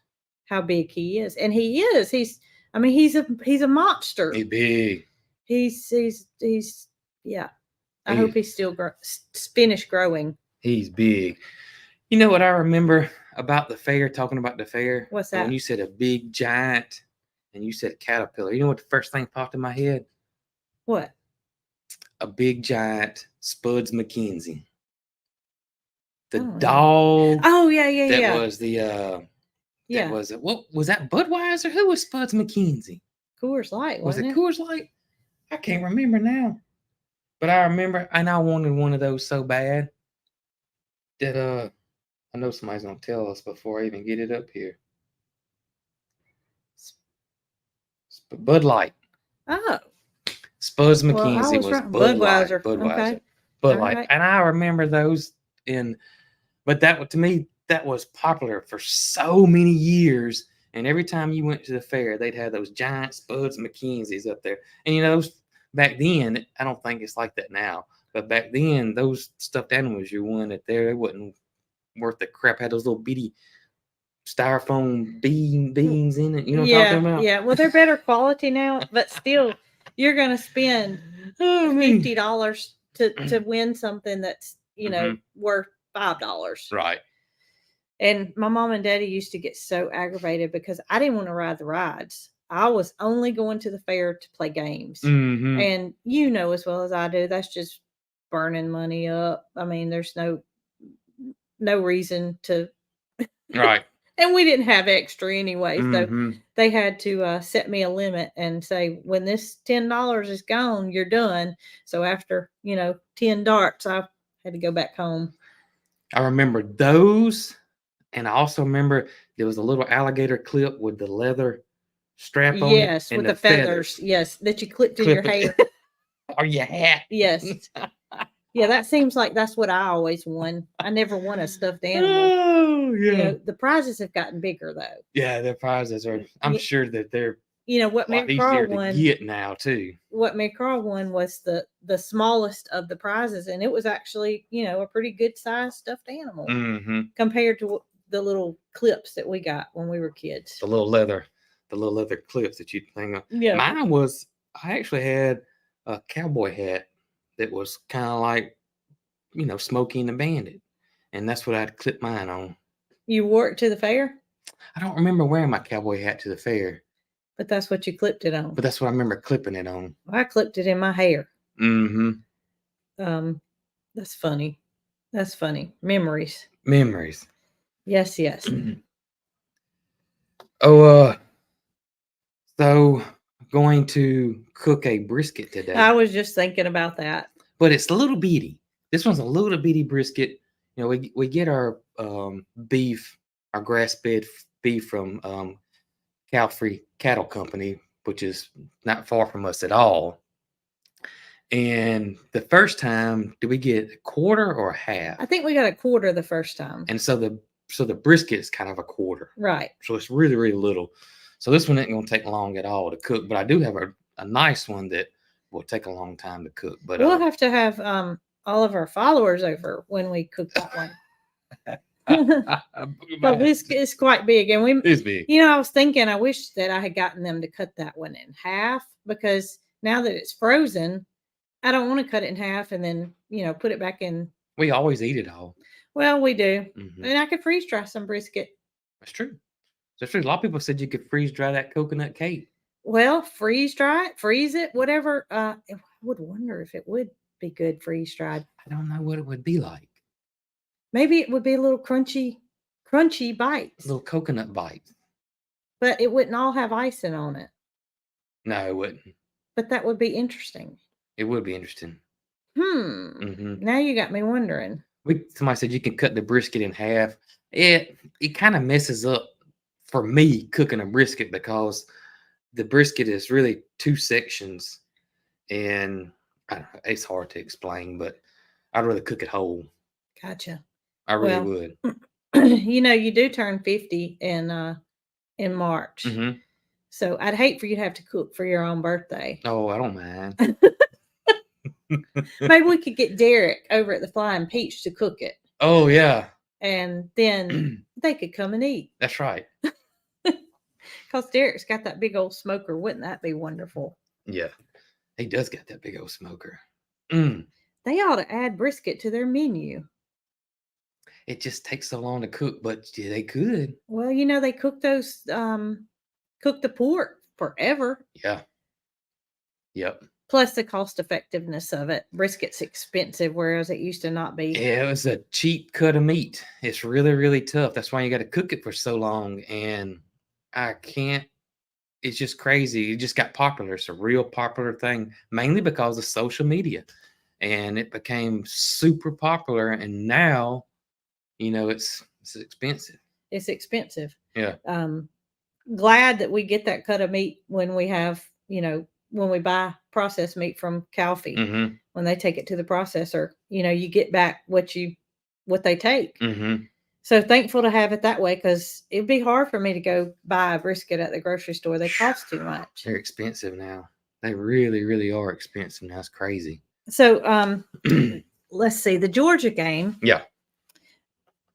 how big he is. And he is. He's a monster. He big. He's yeah. I He, hope he's still finished growing. He's big. You know what I remember about the fair, talking about the fair? What's that? When you said a big giant and you said caterpillar, you know what the first thing popped in my head? What? A big giant Spuds McKenzie. The Oh, dog. Oh yeah, yeah, that yeah. was the yeah. that was what was that Budweiser? Who was Spuds McKenzie? Coors Light, Was it wasn't it? Coors Light? I can't remember now. But I remember, and I wanted one of those so bad that I know somebody's gonna tell us before I even get it up here. Bud Light. Oh. Spuds McKenzie Well, was wrong. Bud Light. Budweiser. Okay. Bud Light. Right. And I remember those but that to me, that was popular for so many years. And every time you went to the fair, they'd have those giant Spuds McKenzies up there. And those back then, I don't think it's like that now. But back then, those stuffed animals you wanted there, they wasn't worth the crap. Had those little bitty styrofoam beans in it. You know what I'm talking about? Yeah. Well, they're better quality now, but still, you're gonna spend $50 to win something that's worth $5. Right. And my mom and daddy used to get so aggravated because I didn't want to ride the rides. I was only going to the fair to play games. Mm-hmm. And as well as I do, that's just burning money up. I mean, there's no reason to. Right. And we didn't have extra anyway. Mm-hmm. So they had to set me a limit and say, when this $10 is gone, you're done. So after, 10 darts, I had to go back home. I remember those. And I also remember there was a little alligator clip with the leather strap on it. Yes, with the feathers. Yes, that you clipped in your hair. Or your hat. Yes. Yeah, that seems like that's what I always won. I never won a stuffed animal. Oh, yeah. The prizes have gotten bigger, though. Yeah, their prizes are, I'm sure that they're what a lot easier to get now, too. What me and Carl won was the smallest of the prizes, and it was actually, a pretty good-sized stuffed animal compared to the little clips that we got when we were kids. The little leather clips that you'd hang on. Yeah. Mine was, I actually had a cowboy hat that was kind of like, Smokey and the Bandit. And that's what I'd clip mine on. You wore it to the fair? I don't remember wearing my cowboy hat to the fair. But that's what you clipped it on. But that's what I remember clipping it on. Well, I clipped it in my hair. Mm-hmm. That's funny. That's funny. Memories. Yes. So going to cook a brisket today. I was just thinking about that. But it's a little bitty. This one's a little bitty brisket. We get our beef, our grass-fed beef from Cow-Free Cattle Company, which is not far from us at all. And the first time, did we get a quarter or a half? I think we got a quarter the first time. And so the brisket is kind of a quarter. Right. So it's really, really little. So this one ain't going to take long at all to cook. But I do have a nice one that will take a long time to cook. But we'll have to have all of our followers over when we cook that one. But it's quite big, and it's big. I was thinking, I wish that I had gotten them to cut that one in half, because now that it's frozen, I don't want to cut it in half and then put it back in. We always eat it all. Well, we do, and I could freeze dry some brisket. That's true. A lot of people said you could freeze dry that coconut cake. Well, freeze dry it, freeze it, whatever. I would wonder if it would be good freeze dried. I don't know what it would be like. Maybe it would be a little crunchy bites. Little coconut bites. But it wouldn't all have icing on it. No, it wouldn't. But that would be interesting. It would be interesting. Now you got me wondering. Somebody said you can cut the brisket in half. It kind of messes up for me cooking a brisket, because the brisket is really two sections, and it's hard to explain, but I'd rather cook it whole. Gotcha. I really would. You do turn 50 in March. Mm-hmm. So I'd hate for you to have to cook for your own birthday. Oh, I don't mind. Maybe we could get Derek over at the Flying Peach to cook it, Oh yeah. and then they could come and eat. That's right. Because Derek's got that big old smoker. Wouldn't that be wonderful? Yeah. He does got that big old smoker. Mm. They ought to add brisket to their menu. It just takes so long to cook, but yeah, they could. Well, you know, they cook those, cook the pork forever. Yeah. Yep. Plus the cost effectiveness of it. Brisket's expensive, whereas it used to not be. Yeah, it was a cheap cut of meat. It's really, really tough. That's why you got to cook it for so long. And I can't, it's just crazy. It just got popular. It's a real popular thing, mainly because of social media. And it became super popular. And now, you know, it's expensive. It's expensive. Yeah. Glad that we get that cut of meat when we have, you know, when we buy processed meat from cow feed. Mm-hmm. When they take it to the processor, you know, you get back what they take. Mm-hmm. So thankful to have it that way, because it'd be hard for me to go buy a brisket at the grocery store. They cost too much. They're expensive now. They really, really are expensive now. It's crazy. So let's see, the Georgia game. Yeah.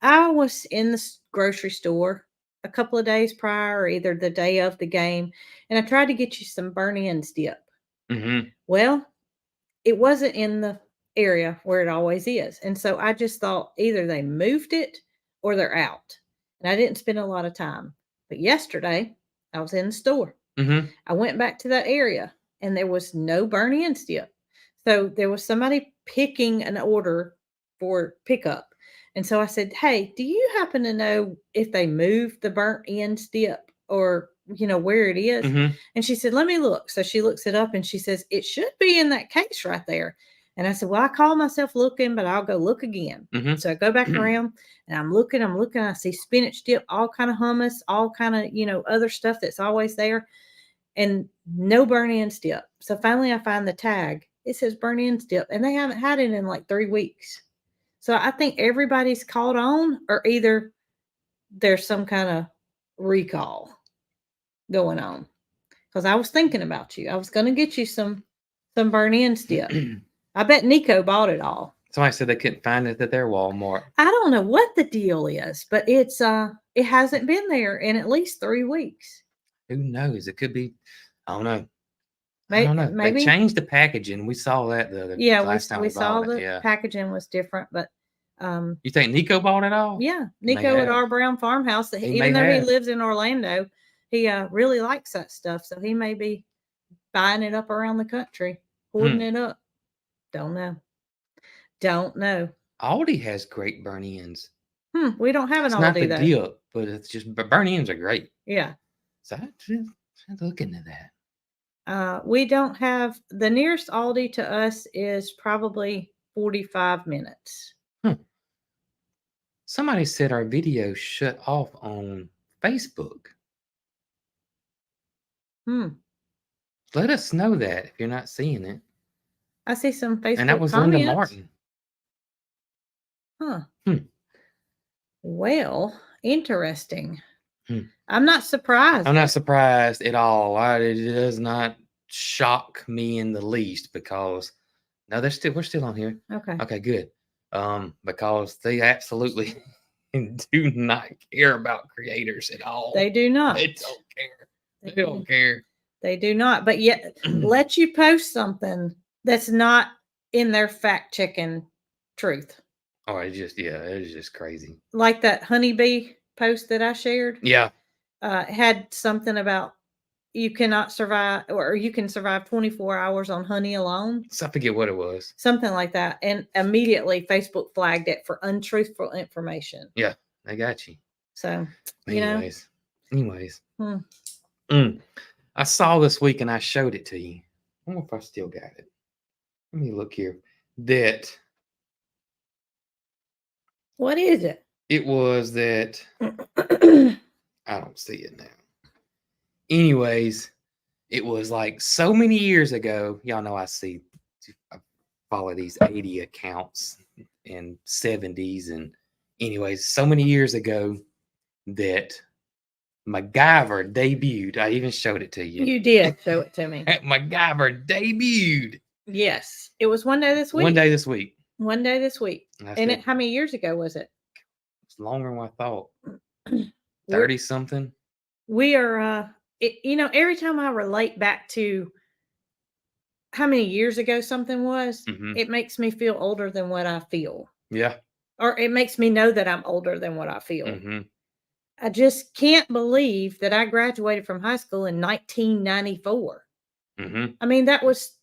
I was in the grocery store a couple of days prior, or either the day of the game, and I tried to get you some burn-ins dip. Mm-hmm. Well, it wasn't in the area where it always is. And so I just thought either they moved it or they're out. And I didn't spend a lot of time. But yesterday, I was in the store. Mm-hmm. I went back to that area and there was no burn-ins dip. So there was somebody picking an order for pickup. And so I said, hey, do you happen to know if they moved the burnt ends dip, or, you know, where it is? Mm-hmm. And she said, let me look. So she looks it up and she says, it should be in that case right there. And I said, well, I call myself looking, but I'll go look again. Mm-hmm. So I go back around and I'm looking, I see spinach dip, all kind of hummus, all kind of, you know, other stuff that's always there, and no burn ends dip. So finally I find the tag. It says burn ends dip, and they haven't had it in like 3 weeks. So I think everybody's caught on, or either there's some kind of recall going on. Because I was thinking about you. I was going to get you some burn-ins dip. I bet Nico bought it all. Somebody said they couldn't find it at their Walmart. I don't know what the deal is, but it's it hasn't been there in at least 3 weeks. Who knows? It could be. I don't know. Maybe, I don't know. They changed the packaging. We saw that the other last time we saw the Yeah. packaging was different, but you think Nico bought it all? yeah, Nico at our Brown farmhouse. That even though he lives in Orlando, he really likes that stuff. So he may be buying it up around the country, hoarding it up. Don't know. Aldi has great burn-ins. We don't have an Aldi. It's not the dip, but it's just burn-ins are great. Yeah. So I just look into that. We don't have, the nearest Aldi to us is probably 45 minutes. Somebody said our video shut off on Facebook. Let us know that if you're not seeing it. I see some Facebook and that was comments. Linda Martin. Well, interesting. I'm not surprised. I'm not surprised at all. It does not shock me in the least, because no, we're still on here. Okay, good. Because they absolutely do not care about creators at all. They do not. They don't care. They don't care. They do not. But yet, let you post something that's not in their fact checking truth. Oh, it's just crazy. Like that honeybee post that I shared. Yeah. Had something about you cannot survive, or you can survive 24 hours on honey alone. So I forget what it was. Something like that. And immediately Facebook flagged it for untruthful information. Yeah, they got you. So, anyways. I saw this week and I showed it to you. I wonder if I still got it. Let me look here. What is it? It was that I don't see it now. Anyways, it was like so many years ago. Y'all know I follow these 80 accounts and 70s. And anyways, so many years ago that MacGyver debuted. I even showed it to you. You did show it to me. MacGyver debuted Yes, it was one day this week. One day this week. One day this week. That's And it. how many years ago was it? It's longer than I thought. We're- 30 something. We are, every time I relate back to how many years ago something was, Mhm. it makes me feel older than what I feel. Yeah. Or it makes me know that I'm older than what I feel. Mhm. I just can't believe that I graduated from high school in 1994. Mhm. I mean, that was,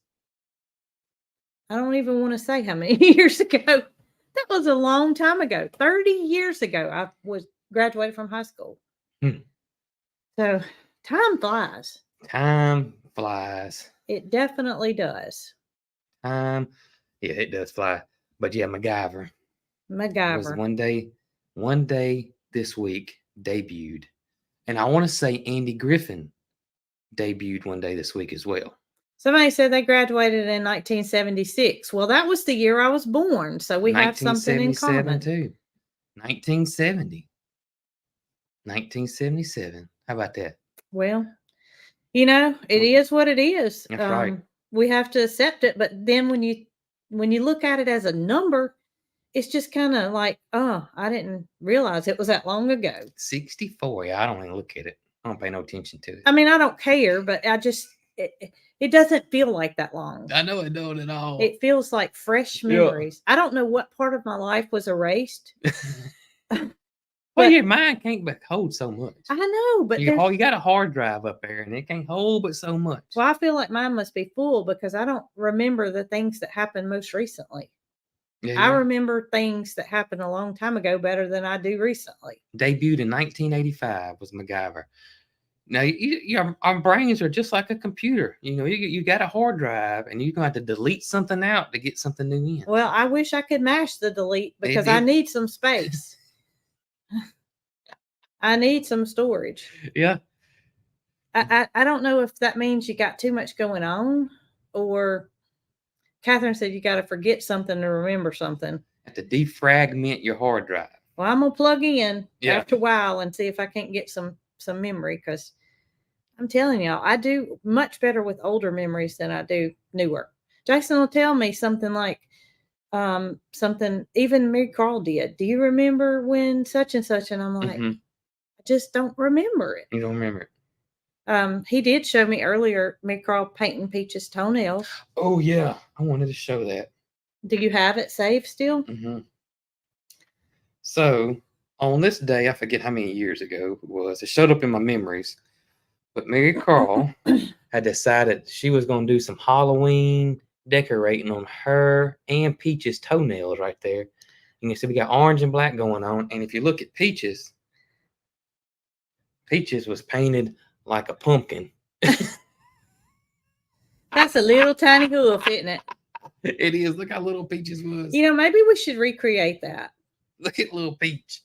I don't even want to say how many years ago. That was a long time ago. 30 years ago, I was graduated from high school. Hmm. So time flies. Time flies. It definitely does. Yeah, it does fly. But yeah, MacGyver was MacGyver. one day this week debuted. And I want to say Andy Griffin debuted one day this week as well. Somebody said they graduated in 1976. Well, that was the year I was born. So we have something in 1977 common. too. 1970. 1977. How about that? Well, it is what it is. That's right. We have to accept it. But then when you look at it as a number, it's just kind of like, oh, I didn't realize it was that long ago. 64. Yeah, I don't even look at it. I don't pay no attention to it. I mean, I don't care, but it doesn't feel like that long. I know it don't at all. It feels like fresh memories. I don't know what part of my life was erased. Well, your mind can't but hold so much. I know, but you got a hard drive up there, and it can't hold but so much. Well, I feel like mine must be full because I don't remember the things that happened most recently. Yeah. I remember things that happened a long time ago better than I do recently. Debuted in 1985 was MacGyver. Now, our brains are just like a computer. You got a hard drive, and you're going to have to delete something out to get something new in. Well, I wish I could mash the delete because I need some space. I need some storage. Yeah. I don't know if that means you got too much going on, or Catherine said you got to forget something to remember something. Have to defragment your hard drive. Well, I'm going to plug in after a while and see if I can't get some memory, because I'm telling y'all, I do much better with older memories than I do newer. Jason will tell me something like, something even Mary Carl did. Do you remember when such and such? And I'm like, I just don't remember it. You don't remember it. He did show me earlier Mary Carl painting Peach's toenails. Oh yeah, I wanted to show that. Do you have it saved still? Mm-hmm. So on this day, I forget how many years ago it was. It showed up in my memories. But Mary Carl had decided she was going to do some Halloween decorating on her and Peach's toenails right there. And you see we got orange and black going on. And if you look at Peach's was painted like a pumpkin. That's a little tiny hoof, isn't it? It is. Look how little Peach's was. Maybe we should recreate that. Look at little Peach.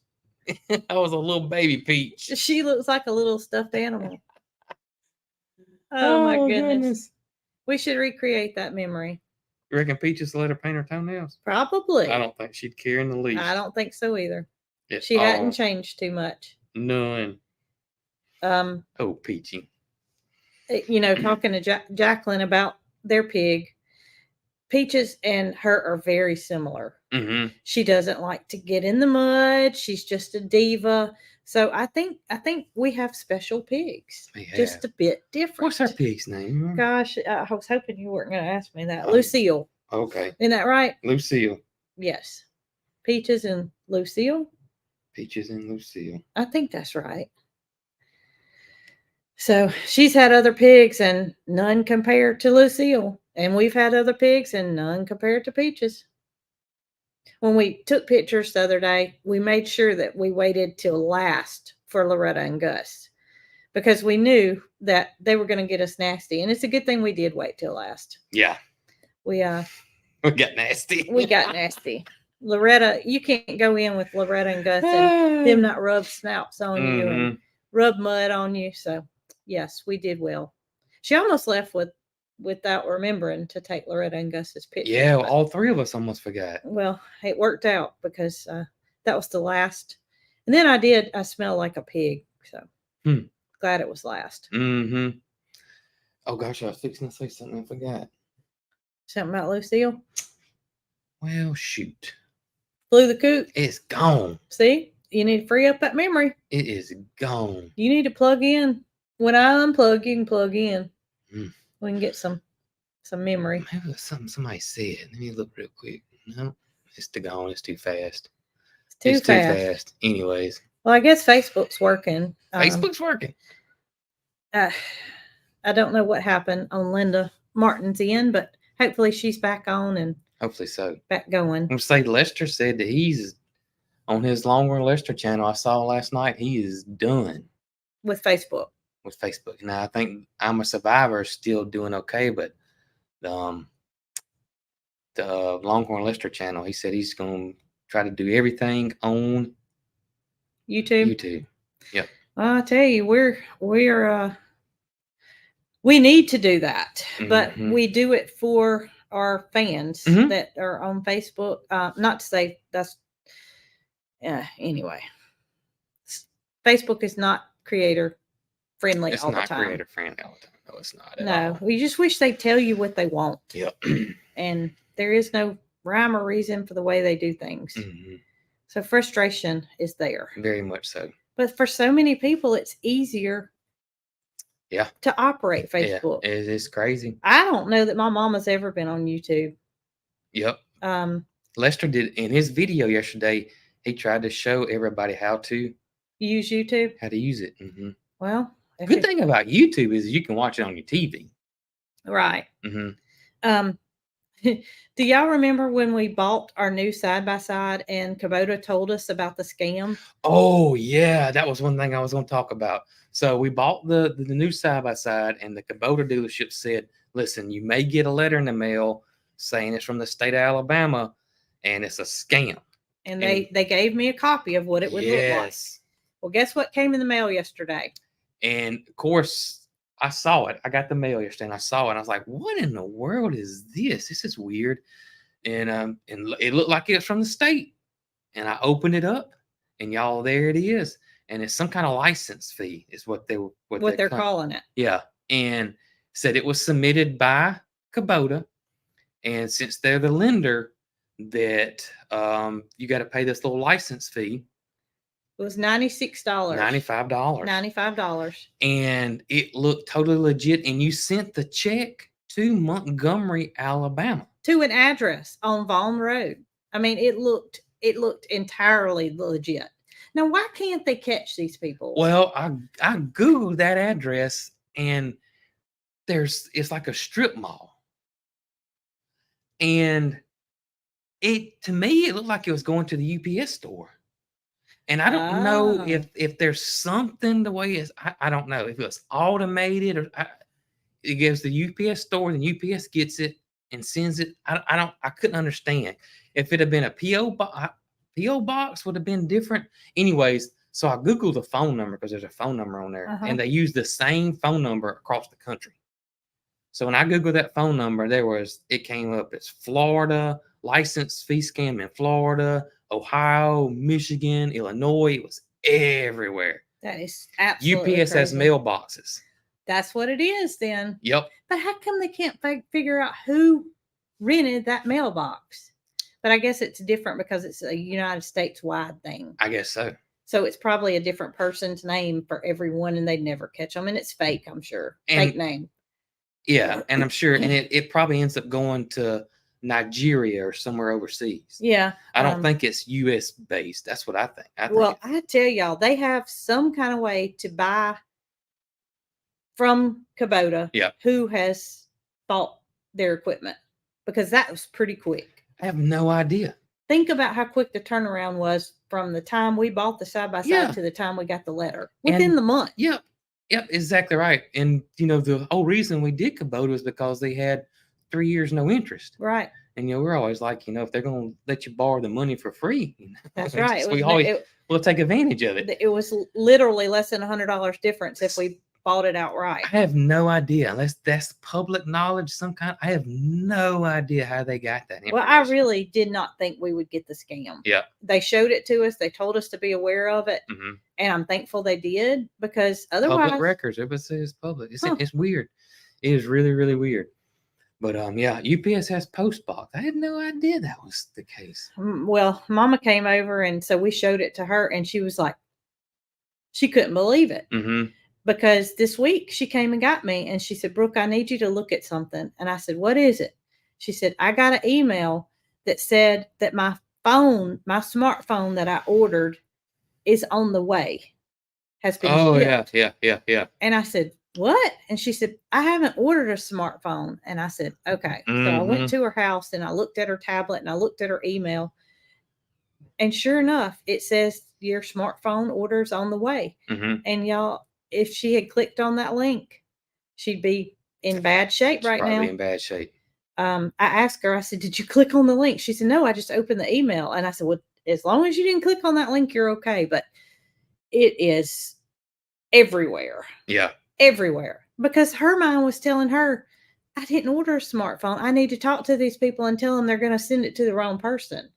I was a little baby Peach. She looks like a little stuffed animal. Oh my goodness. We should recreate that memory. You reckon Peaches let her paint her toenails? Probably. I don't think she'd care in the least. I don't think so either. She hadn't changed too much. None. Oh, Peachy. Talking to Jacqueline about their pig, Peaches and her are very similar. Mm-hmm. She doesn't like to get in the mud. She's just a diva. So I think we have special pigs. Just a bit different. What's her pig's name? Gosh, I was hoping you weren't going to ask me that. Lucille. Okay. Isn't that right? Lucille. Yes. Peaches and Lucille? Peaches and Lucille. I think that's right. So she's had other pigs and none compared to Lucille. And we've had other pigs and none compared to Peaches. When we took pictures the other day, we made sure that we waited till last for Loretta and Gus, because we knew that they were going to get us nasty. And it's a good thing we did wait till last. Yeah. We got nasty. We got nasty. Loretta, you can't go in with Loretta and Gus and them not rub snouts on you and rub mud on you. So, yes, we did well. She almost left without remembering to take Loretta and Gus's picture. Yeah, all three of us almost forgot. Well, it worked out because that was the last. And then I smell like a pig. So glad it was last. Mm-hmm. Oh, gosh, I was fixing to say something I forgot. Something about Lucille. Well, shoot. Flew the coop. It's gone. See, you need to free up that memory. It is gone. You need to plug in. When I unplug, you can plug in. Mm. We can get some memory. Maybe it was something somebody said. Let me look real quick. No, it's too gone. It's too fast. It's too fast. Anyways. Well, I guess Facebook's working. Facebook's working. I don't know what happened on Linda Martin's end, but hopefully she's back on and hopefully so. Back going. I'm gonna say Lester said that he's on his Longhorn Lester channel. I saw last night he is done with Facebook. With Facebook. Now I think I'm a Survivor is still doing okay, but the Longhorn Lester channel, he said he's gonna try to do everything on YouTube. Yep. I tell you, we need to do that, but we do it for our fans that are on Facebook. Not to say that's anyway. Facebook is not creator friendly all the time. It's not creator friendly all the time. No, it's not. No, we just wish they'd tell you what they want. Yep. And there is no rhyme or reason for the way they do things. So frustration is there. Very much so. But for so many people, it's easier to operate Facebook. Yeah, it's crazy. I don't know that my mama's ever been on YouTube. Yep. Lester did in his video yesterday. He tried to show everybody how to use YouTube. How to use it. Well, good thing about YouTube is you can watch it on your TV. Right. Do y'all remember when we bought our new side-by-side and Kubota told us about the scam? Oh, yeah. That was one thing I was going to talk about. So we bought the new side-by-side and the Kubota dealership said, listen, you may get a letter in the mail saying it's from the state of Alabama and it's a scam. And they gave me a copy of what it would look like. Well, guess what came in the mail yesterday? And, of course, I saw it. I got the mail yesterday and I saw it. And I was like, what in the world is this? This is weird. And it looked like it was from the state. And I opened it up and y'all, there it is. And it's some kind of license fee is what they're calling it. Yeah. And said it was submitted by Kubota. And since they're the lender, that you got to pay this little license fee. It was $96. $95. $95. And it looked totally legit. And you sent the check to Montgomery, Alabama. To an address on Vaughn Road. I mean, it looked entirely legit. Now, why can't they catch these people? Well, I Googled that address and it's like a strip mall. And to me, it looked like it was going to the UPS store. And I don't know if there's something the way it's, I don't know if it's automated or it gives the UPS store, then UPS gets it and sends it. I couldn't understand. If it had been a PO box would have been different. Anyways, so I Googled the phone number because there's a phone number on there and they use the same phone number across the country. So when I Googled that phone number, it came up as Florida, license fee scam in Florida, Ohio, Michigan, Illinois. It was everywhere. That is absolutely UPS crazy. has mailboxes. That's what it is then. Yep. But how come they can't figure out who rented that mailbox? But I guess it's different because it's a United States wide thing. I guess so. So it's probably a different person's name for everyone and they'd never catch them. And it's fake, I'm sure. Fake name. Yeah. And I'm sure. And it probably ends up going to Nigeria or somewhere overseas. Yeah. I don't think it's US based. That's what I think. I tell y'all, they have some kind of way to buy from Kubota who has bought their equipment because that was pretty quick. I have no idea. Think about how quick the turnaround was from the time we bought the side-by-side to the time we got the letter within the month. Yep, exactly right. And the whole reason we did Kubota was because they had 3 years no interest. Right. And we're always like, if they're going to let you borrow the money for free, that's right. We'll take advantage of it. It was literally less than $100 difference if we bought it outright. I have no idea unless that's public knowledge, some kind. I have no idea how they got that information. Well, I really did not think we would get the scam. Yeah. They showed it to us. They told us to be aware of it. And I'm thankful they did because otherwise. Public records. Everybody says it's public. It's weird. It is really, really weird. But yeah, UPS has post box. I had no idea that was the case. Well, Mama came over, and so we showed it to her, and she was like, she couldn't believe it. Mm-hmm. Because this week she came and got me, and she said, Brooke, I need you to look at something. And I said, what is it? She said, I got an email that said that my smartphone that I ordered is on the way, has been Oh shipped. yeah. And I said, what? And she said, I haven't ordered a smartphone. And I said, okay. So I went to her house and I looked at her tablet and I looked at her email. And sure enough, it says your smartphone order's on the way. Mm-hmm. And y'all, if she had clicked on that link, she'd be in bad shape She's right probably now. in bad shape. I asked her, I said, did you click on the link? She said, no, I just opened the email. And I said, well, as long as you didn't click on that link, you're okay. But it is everywhere. Yeah. Everywhere. Because her mind was telling her, I didn't order a smartphone. I need to talk to these people and tell them they're going to send it to the wrong person.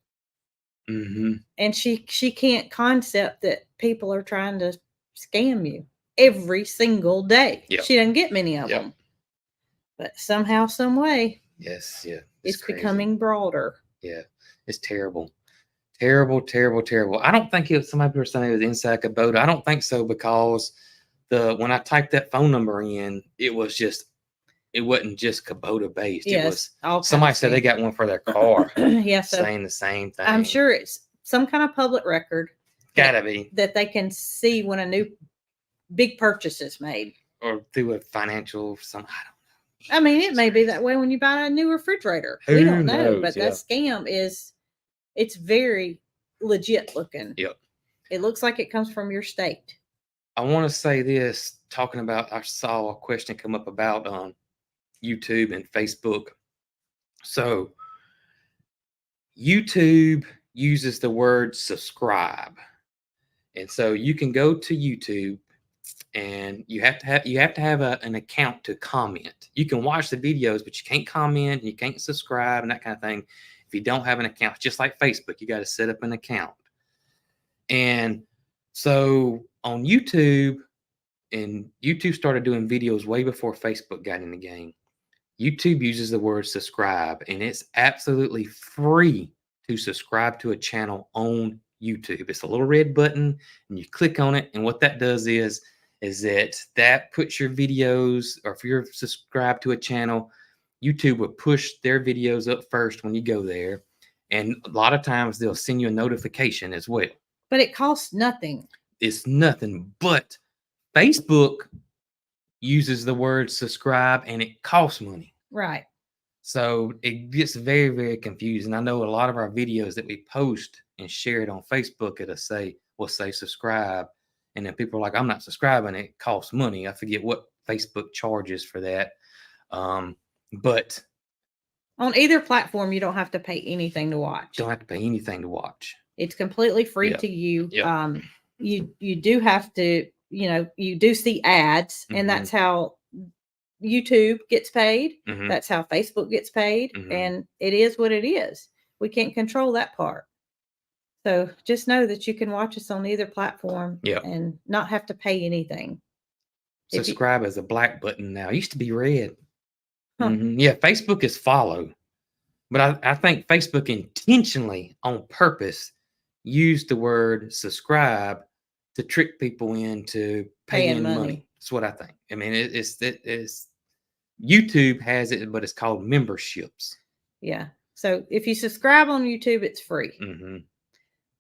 Mm-hmm. And she can't concept that people are trying to scam you every single day. Yep. She doesn't get many of them. But somehow, some way, yes, yeah, it's becoming broader. Yeah, it's terrible. Terrible. I don't think somebody was saying it was inside Kubota. I don't think so, because when I typed that phone number in, it wasn't just Kubota based. Yes, it was somebody said they got one for their car. Yeah, so saying the same thing. I'm sure it's some kind of public record. Gotta be that they can see when a new big purchase is made, or through a financial I don't know. I mean, it may be that way when you buy a new refrigerator. Who we don't know, knows? but that scam it's very legit looking. Yep. It looks like it comes from your state. I want to say this, talking about, I saw a question come up about YouTube and Facebook. So YouTube uses the word subscribe. And so you can go to YouTube and you have to have an account to comment. You can watch the videos, but you can't comment and you can't subscribe and that kind of thing if you don't have an account. Just like Facebook, you got to set up an account. And so on YouTube, and YouTube started doing videos way before Facebook got in the game. YouTube uses the word subscribe, and it's absolutely free to subscribe to a channel on YouTube. It's a little red button, and you click on it, and what that does is that puts your videos, or if you're subscribed to a channel, YouTube will push their videos up first when you go there, and a lot of times they'll send you a notification as well. But it costs nothing. It's nothing, but Facebook uses the word subscribe and it costs money. Right. So it gets very, very confusing. I know a lot of our videos that we post and share it on Facebook, we'll say subscribe. And then people are like, I'm not subscribing. It costs money. I forget what Facebook charges for that. But on either platform, you don't have to pay anything to watch. Don't have to pay anything to watch. It's completely free to you. Yep. You do have to, you do see ads, and that's how YouTube gets paid. That's how Facebook gets paid. And it is what it is. We can't control that part. So just know that you can watch us on either platform and not have to pay anything. Subscribe is a black button now. It used to be red. Yeah, Facebook is follow. But I think Facebook intentionally, on purpose, used the word subscribe to trick people into paying money. That's what I think. I mean, it's YouTube has it, but it's called memberships. Yeah. So if you subscribe on YouTube, it's free.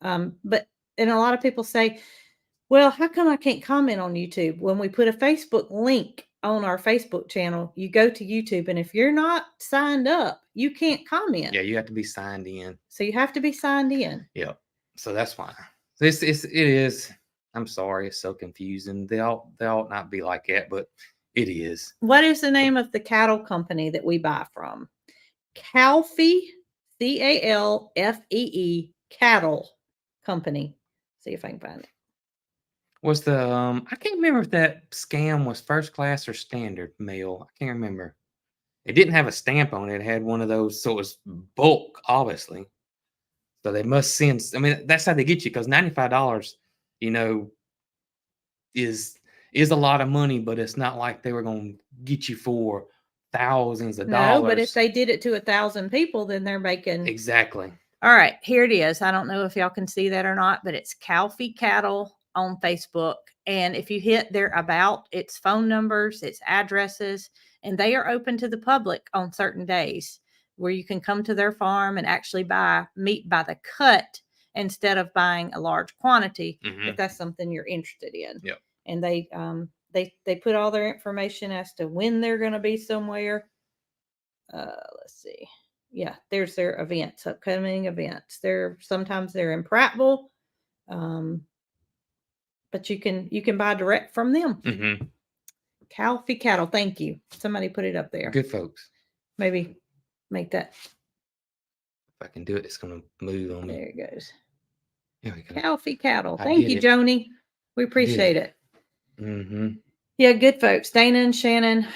But a lot of people say, well, how come I can't comment on YouTube? When we put a Facebook link on our Facebook channel, you go to YouTube, and if you're not signed up, you can't comment. Yeah, you have to be signed in. So you have to be signed in. Yep. So that's why. It is. I'm sorry, it's so confusing. They ought not be like that, but it is. What is the name of the cattle company that we buy from? Calfee, Calfee, cattle company. See if I can find it. Was the I can't remember if that scam was first class or standard mail. I can't remember. It didn't have a stamp on it. It had one of those, so it was bulk, obviously. So they must send. I mean, that's how they get you, because $95, is a lot of money, but it's not like they were going to get you for thousands of No, but dollars. if they did it to 1,000 people, then they're making. Exactly. All right, here it is. I don't know if y'all can see that or not, but it's Cow Feed Cattle on Facebook. And if you hit their about, it's phone numbers, it's addresses, and they are open to the public on certain days where you can come to their farm and actually buy meat by the cut instead of buying a large quantity if that's something you're interested in. Yep. And they put all their information as to when they're going to be somewhere. Let's see. Yeah, there's their events, upcoming events. Sometimes they're in Prattville, but you can buy direct from them. Cow Feed Cattle. Thank you. Somebody put it up there. Good folks. Maybe make that. If I can do it, it's going to move on me. There it goes. There we go. Cow Feed Cattle. Thank you, Joni. We appreciate it. Yeah, good folks. Dana and Shannon.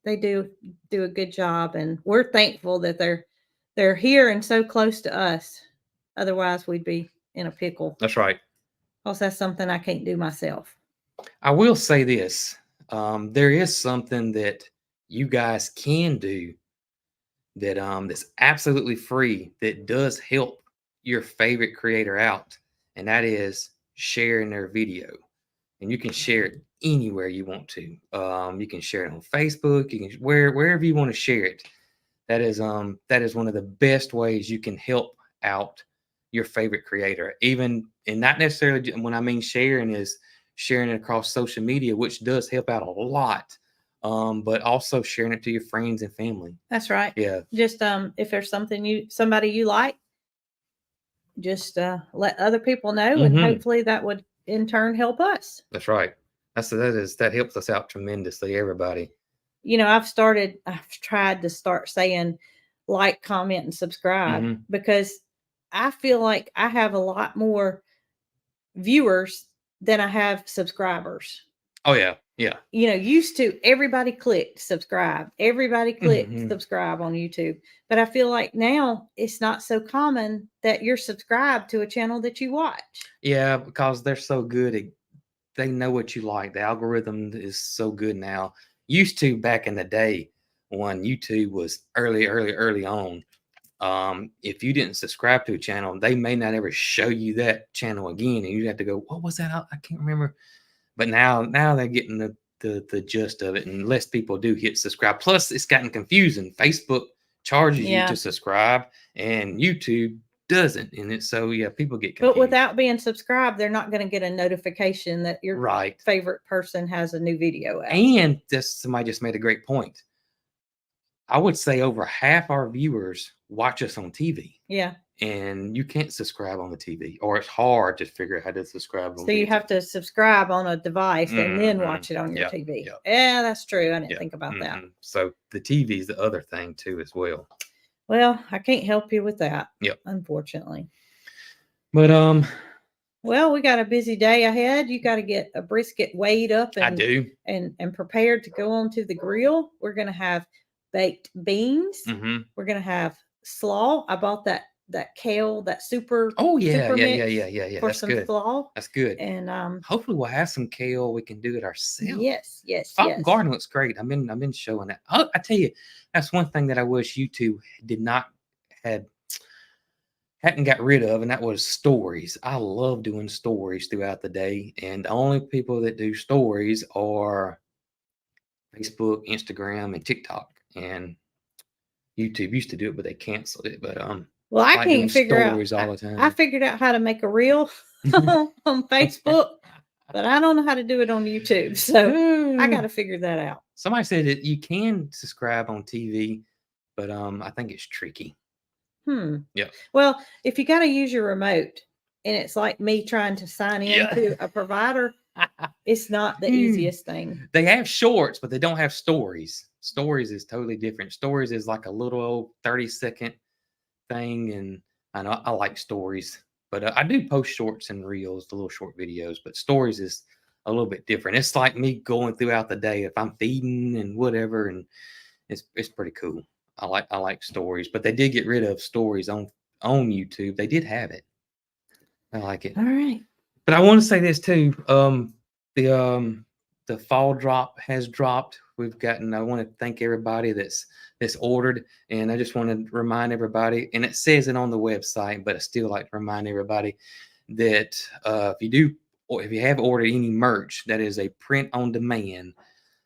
They do a good job, and we're thankful that they're here and so close to us. Otherwise, we'd be in a pickle. That's right. Because that's something I can't do myself. I will say this. There is something that you guys can do that that's absolutely free that does help your favorite creator out, and that is sharing their video. And you can share it anywhere you want to. You can share it on Facebook. You can wherever you want to share it. That is one of the best ways you can help out your favorite creator. Even, and not necessarily when I mean sharing is sharing it across social media, which does help out a lot. But also sharing it to your friends and family. That's right. Yeah. Just if there's somebody you like, just let other people know, and hopefully that would in turn help us. That's right. That helps us out tremendously, everybody. I've tried to start saying like, comment, and subscribe because I feel like I have a lot more viewers than I have subscribers. Oh yeah. Yeah. Used to everybody clicked subscribe. Everybody clicked subscribe on YouTube. But I feel like now it's not so common that you're subscribed to a channel that you watch. Yeah, because they're so good. They know what you like. The algorithm is so good now. Used to back in the day when YouTube was early on, if you didn't subscribe to a channel, they may not ever show you that channel again, and you have to go, what was that? I can't remember. But now they're getting the gist of it, and less people do hit subscribe. Plus, it's gotten confusing. Facebook charges you to subscribe, and YouTube doesn't, and it's so people get confused. But without being subscribed, they're not going to get a notification that your favorite person has a new video out. And somebody just made a great point. I would say over half our viewers watch us on TV. Yeah. And you can't subscribe on the TV, or it's hard to figure out how to subscribe on TV. So you have to subscribe on a device and then watch it on your TV. Yeah, that's true. I didn't think about that. So the TV is the other thing too as well. Well, I can't help you with that. Yep. Unfortunately. But well, we got a busy day ahead. You got to get a brisket weighed up and I do. And prepared to go onto the grill. We're going to have baked beans. We're going to have slaw. I bought that kale, that super. Oh yeah, super yeah. For That's some good. slaw. That's good. And hopefully we'll have some kale. We can do it ourselves. Yes. Falcon Garden looks great. I've been showing that. I tell you, that's one thing that I wish YouTube hadn't got rid of, and that was stories. I love doing stories throughout the day, and the only people that do stories are Facebook, Instagram, and TikTok. And YouTube used to do it, but they canceled it. But well, I can't figure out all the time. I figured out how to make a reel on Facebook, but I don't know how to do it on YouTube. So I got to figure that out. Somebody said that you can subscribe on TV, but I think it's tricky. Yeah. Well, if you got to use your remote, and it's like me trying to sign in to a provider, it's not the easiest thing. They have shorts, but they don't have stories. Stories is totally different. Stories is like a little old 30-second thing, and I know I like stories, but I do post shorts and reels, the little short videos. But stories is a little bit different. It's like me going throughout the day if I'm feeding and whatever, and it's pretty cool. I like stories, but they did get rid of stories on YouTube. They did have it. I like it. All right. But I want to say this too. The fall drop has dropped. we've gotten. I want to thank everybody that's ordered, and I just want to remind everybody, and it says it on the website, but I still like to remind everybody that if you do, or if you have ordered any merch, that is a print on demand.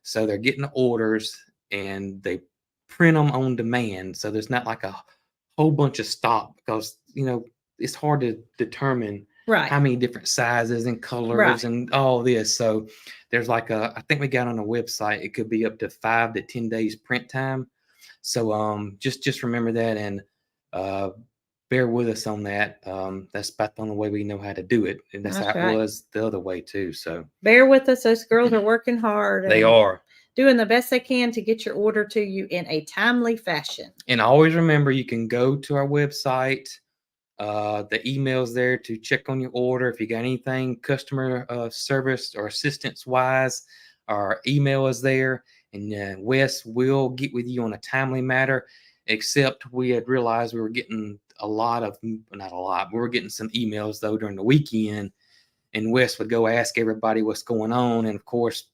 So they're getting orders and they print them on demand. So there's not like a whole bunch of stock, because it's hard to determine Right. how many different sizes and colors Right. and all this. So there's like I think we got on the website, it could be up to 5 to 10 days print time. So just remember that, and bear with us on that. That's about the only way we know how to do it, and that's how it right. was the other way too. So Bear with us. Those girls are working hard. they and are doing the best they can to get your order to you in a timely fashion. And always remember, you can go to our website. The email's there to check on your order. If you got anything customer service or assistance wise, our email is there, and Wes will get with you on a timely matter. Except we had realized we were getting not a lot, we were getting some emails though during the weekend, and Wes would go ask everybody what's going on, and of course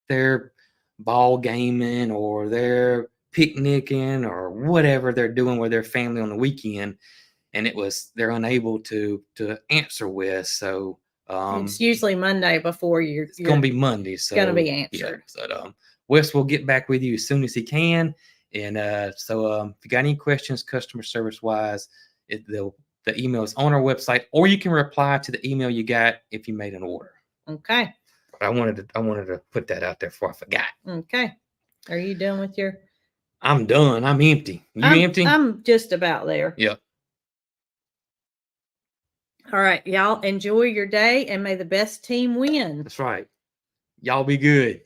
they're ball gaming or they're picnicking or whatever they're doing with their family on the weekend, and they're unable to answer Wes. So It's usually Monday before it's gonna be Monday. So gonna be answered. Yeah, so Wes will get back with you as soon as he can. And so if you got any questions, customer service wise, the email is on our website, or you can reply to the email you got if you made an order. Okay. I wanted to put that out there before I forgot. Okay. Are you done with your? I'm done. I'm empty. You empty? I'm just about there. Yeah. All right, y'all enjoy your day, and may the best team win. That's right. Y'all be good.